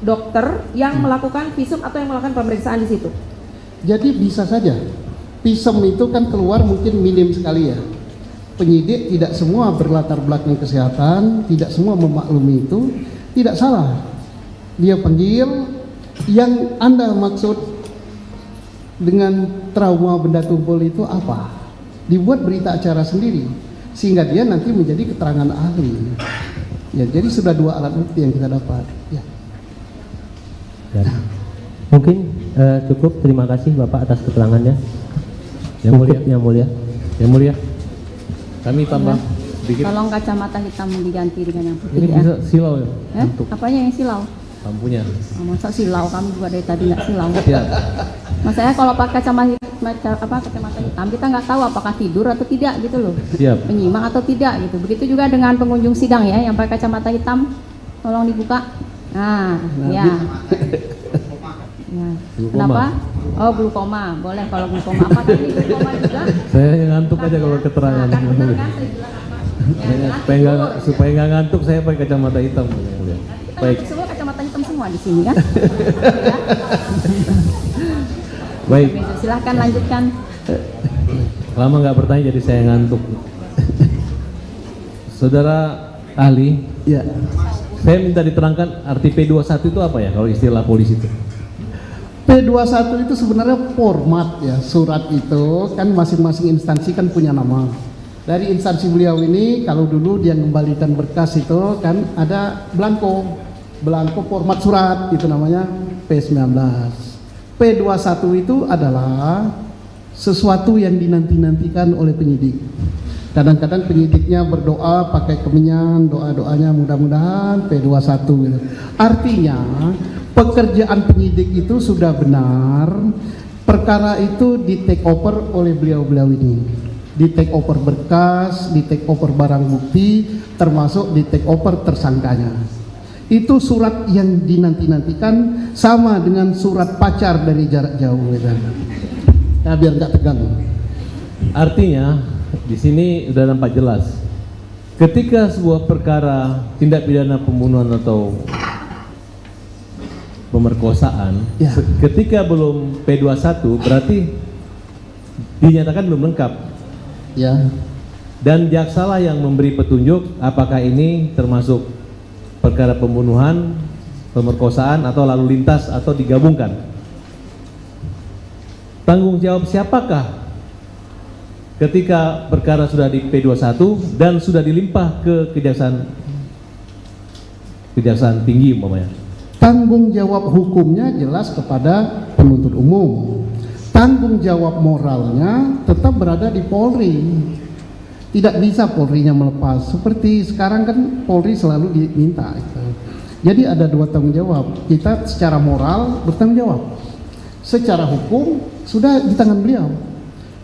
dokter yang melakukan visum atau yang melakukan pemeriksaan di situ? Jadi bisa saja. Visum itu kan keluar mungkin minim sekali ya. Penyidik tidak semua berlatar belakang kesehatan, tidak semua memaklumi itu, tidak salah. Dia panggil, yang Anda maksud dengan trauma benda tumpul itu apa? Dibuat berita acara sendiri, sehingga dia nanti menjadi keterangan ahli. Ya, jadi sudah 2 alat bukti yang kita dapat. Ya. Ya. Mungkin cukup. Terima kasih Bapak atas keterangannya. Yang mulia, Yang mulia. yang mulia. Kami tambah sedikit. Tolong kacamata hitam diganti dengan yang putih Ini ya. bisa silau ya? Untuk Apanya yang silau? lampunya. Masa silau, kami juga dari tadi nggak silau. Ya. Maksudnya kalau pakai kacamata hitam kita nggak tahu apakah tidur atau tidak gitu loh. Siap. Penyimak atau tidak gitu. Begitu juga dengan pengunjung sidang ya yang pakai kacamata hitam, tolong dibuka. Nah, ya. Ya. Glukoma. Kenapa? Oh, glukoma. Boleh kalau glukoma. Apakah ini glukoma juga? Saya ngantuk aja kalau keterangan. Nah, kan benar kan? Saya bilang apa? Ya, Supaya nggak ngantuk saya pakai kacamata hitam. Yang mulia. kita Baik. semua kacamata hitam semua di sini kan? Baik. Silahkan lanjutkan. Lama nggak bertanya jadi saya ngantuk. Saudara ahli, Ya. saya minta diterangkan arti P21 itu apa ya kalau istilah polisi itu? P21 itu sebenarnya format ya, surat itu kan masing-masing instansi kan punya nama. Dari instansi beliau ini kalau dulu dia mengembalikan berkas itu kan ada belangko format surat itu namanya P19. P21 itu adalah sesuatu yang dinanti-nantikan oleh penyidik. Kadang-kadang penyidiknya berdoa pakai kemenyan, doa-doanya mudah-mudahan P21 gitu. Artinya pekerjaan penyidik itu sudah benar, perkara itu di take over oleh beliau-beliau ini. Di take over berkas, di take over barang bukti, termasuk di take over tersangkanya. Itu surat yang dinanti-nantikan, sama dengan surat pacar dari jarak jauh gitu. Nah, biar nggak tegang. Artinya di sini sudah nampak jelas. Ketika sebuah perkara tindak pidana pembunuhan atau pemerkosaan, Ya. ketika belum P21 berarti dinyatakan belum lengkap. Ya. Dan jaksalah yang memberi petunjuk apakah ini termasuk perkara pembunuhan, pemerkosaan atau lalu lintas atau digabungkan. Tanggung jawab siapakah ketika perkara sudah di P21 dan sudah dilimpah ke kejaksaan tinggi umpamanya? Tanggung jawab hukumnya jelas kepada penuntut umum. Tanggung jawab moralnya tetap berada di Polri. Tidak bisa Polrinya melepas. Seperti sekarang kan Polri selalu diminta. Jadi ada 2 tanggung jawab. Kita secara moral bertanggung jawab. Secara hukum sudah di tangan beliau.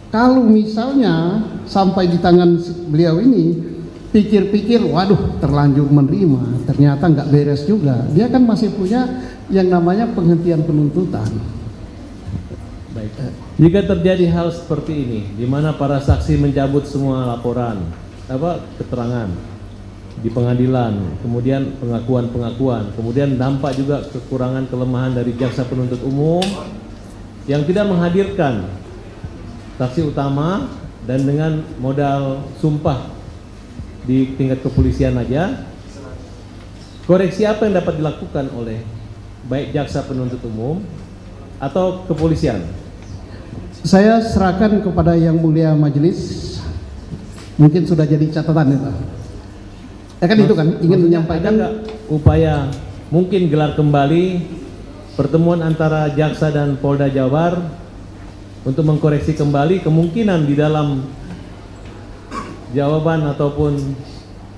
Kalau misalnya sampai di tangan beliau ini pikir-pikir, waduh terlanjur menerima, ternyata nggak beres juga. Dia kan masih punya yang namanya penghentian penuntutan. Baik. Jika terjadi hal seperti ini, di mana para saksi mencabut semua laporan, keterangan di pengadilan, kemudian pengakuan, kemudian nampak juga kekurangan kelemahan dari jaksa penuntut umum yang tidak menghadirkan saksi utama dan dengan modal sumpah di tingkat kepolisian aja, koreksi apa yang dapat dilakukan oleh baik jaksa penuntut umum atau kepolisian? Saya serahkan kepada yang mulia majelis, mungkin sudah jadi catatan itu. Ya kan itu kan ingin menyampaikan ada nggak upaya mungkin gelar kembali pertemuan antara jaksa dan Polda Jabar untuk mengkoreksi kembali kemungkinan di dalam jawaban ataupun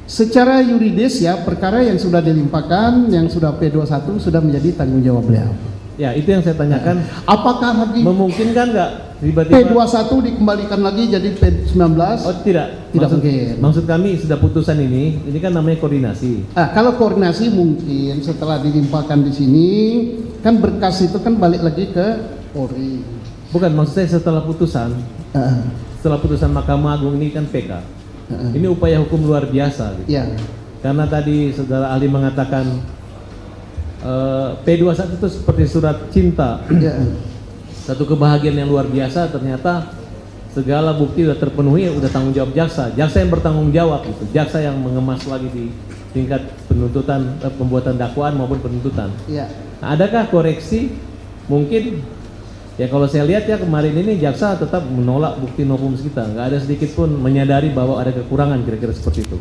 secara yuridis ya perkara yang sudah dilimpahkan, yang sudah P21 sudah menjadi tanggung jawab beliau. ya itu yang saya tanyakan. Apakah lagi Memungkinkan nggak tiba-tiba P21 dikembalikan lagi jadi P19? Oh tidak, Tidak mungkin. Maksud kami sudah putusan ini kan namanya koordinasi. Kalau koordinasi mungkin setelah dilimpahkan di sini kan berkas itu kan balik lagi ke Polri. Bukan, maksud saya setelah putusan setelah putusan Mahkamah Agung ini kan PK. Ini upaya hukum luar biasa gitu. Ya. Karena tadi saudara ahli mengatakan P21 itu seperti surat cinta. Ya. Satu kebahagiaan yang luar biasa, ternyata segala bukti sudah terpenuhi, udah tanggung jawab jaksa. Jaksa yang bertanggung jawab gitu. Jaksa yang mengemas lagi di tingkat penuntutan, pembuatan dakwaan maupun penuntutan. Ya. Nah, adakah koreksi? Mungkin ya kalau saya lihat ya kemarin ini jaksa tetap menolak bukti novum kita, nggak ada sedikit pun menyadari bahwa ada kekurangan, kira-kira seperti itu.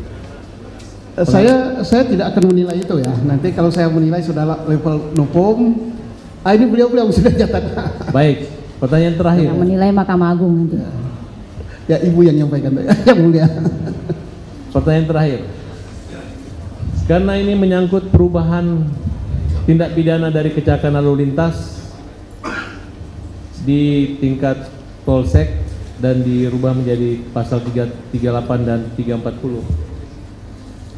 Saya tidak akan menilai itu ya. Nanti kalau saya menilai sudah level novum, ini beliau sudah nyatakan. Baik, pertanyaan terakhir. Yang menilai Mahkamah Agung nanti. Ya Ibu yang nyampaikan, yang mulia. Pertanyaan terakhir. Karena ini menyangkut perubahan tindak pidana dari kecelakaan lalu lintas di tingkat Polsek dan dirubah menjadi pasal 338 dan 340.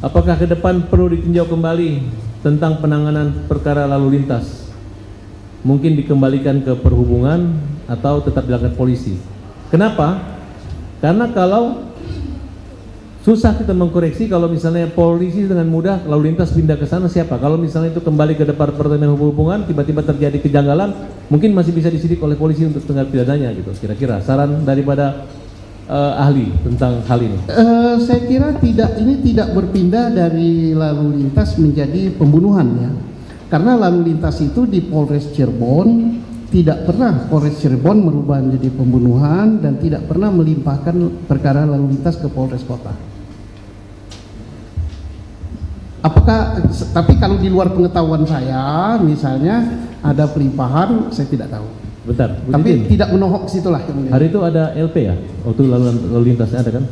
Apakah ke depan perlu ditinjau kembali tentang penanganan perkara lalu lintas? Mungkin dikembalikan ke perhubungan atau tetap dilakukan polisi. Kenapa? Karena kalau susah kita mengkoreksi, kalau misalnya polisi dengan mudah lalu lintas pindah ke sana, siapa? Kalau misalnya itu kembali ke Departemen Hubungan, tiba-tiba terjadi kejanggalan, mungkin masih bisa disidik oleh polisi untuk tindak pidananya gitu. Kira-kira saran daripada ahli tentang hal ini. Saya kira ini tidak berpindah dari lalu lintas menjadi pembunuhan ya. Karena lalu lintas itu di Polres Cirebon tidak pernah Polres Cirebon merubah menjadi pembunuhan dan tidak pernah melimpahkan perkara lalu lintas ke Polres Kota. Tapi kalau di luar pengetahuan saya, misalnya ada pelimpahan, saya tidak tahu. Bentar, tapi tidak menohok situlah. Hari itu ada LP ya? Waktu lalu lintasnya ada kan?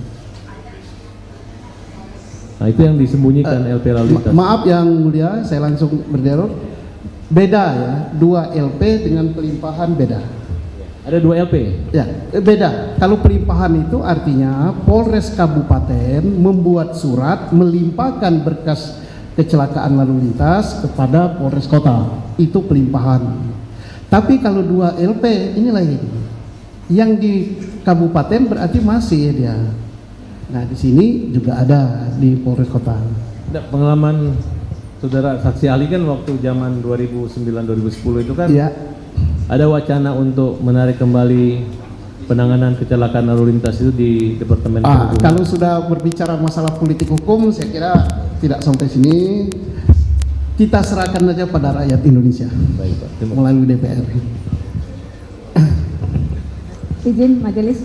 Nah itu yang disembunyikan LP lalu lintas. Maaf yang mulia, saya langsung berderot. Beda ya, 2 LP dengan pelimpahan beda. Ada 2 LP? Ya, beda. Kalau pelimpahan itu artinya Polres Kabupaten membuat surat melimpahkan berkas kecelakaan lalu lintas kepada Polres Kota. Itu pelimpahan. Tapi kalau 2 LP ini lain. Yang di kabupaten berarti masih dia. Nah di sini juga ada di Polres Kota. Pengalaman saudara saksi ahli kan waktu zaman 2009-2010 itu kan ya. Ada wacana untuk menarik kembali penanganan kecelakaan lalu lintas itu di Departemen Perhubungan. Kalau sudah berbicara masalah politik hukum, saya kira tidak sampai sini. Kita serahkan saja pada rakyat Indonesia. Baik, Pak. Melalui DPR. Izin majelis,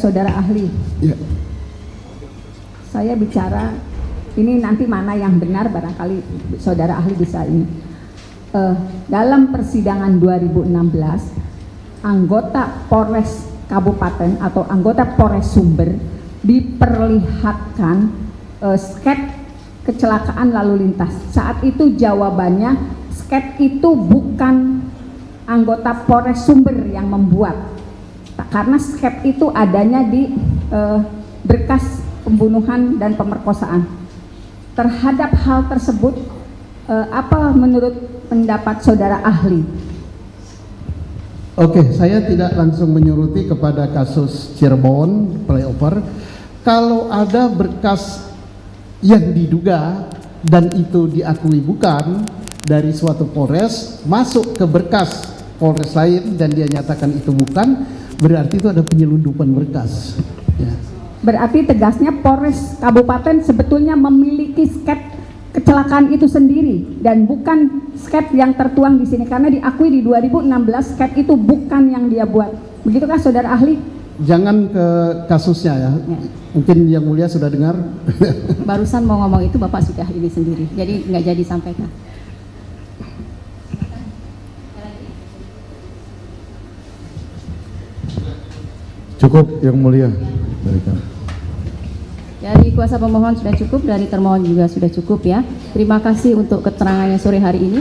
saudara ahli. Ya. Saya bicara ini nanti mana yang benar, barangkali saudara ahli bisa ini. Dalam persidangan 2016, anggota Polres Kabupaten atau anggota Polres Sumber diperlihatkan sket kecelakaan lalu lintas. Saat itu jawabannya sket itu bukan anggota Polres Sumber yang membuat, karena sket itu adanya di berkas pembunuhan dan pemerkosaan. Terhadap hal tersebut, apa menurut pendapat saudara ahli? Oke, saya tidak langsung menyuruti kepada kasus Cirebon flyover. Kalau ada berkas yang diduga dan itu diakui bukan dari suatu Polres masuk ke berkas Polres lain dan dia nyatakan itu bukan, berarti itu ada penyelundupan berkas ya. Berarti tegasnya Polres Kabupaten sebetulnya memiliki sket kecelakaan itu sendiri dan bukan sket yang tertuang di sini, karena diakui di 2016 sket itu bukan yang dia buat. Begitukah saudara ahli? Jangan ke kasusnya ya. Mungkin yang mulia sudah dengar. Barusan mau ngomong itu Bapak sudah ini sendiri, jadi nggak jadi sampaikan. Cukup yang mulia. Dari kuasa pemohon sudah cukup, dari termohon juga sudah cukup ya. Terima kasih untuk keterangannya sore hari ini.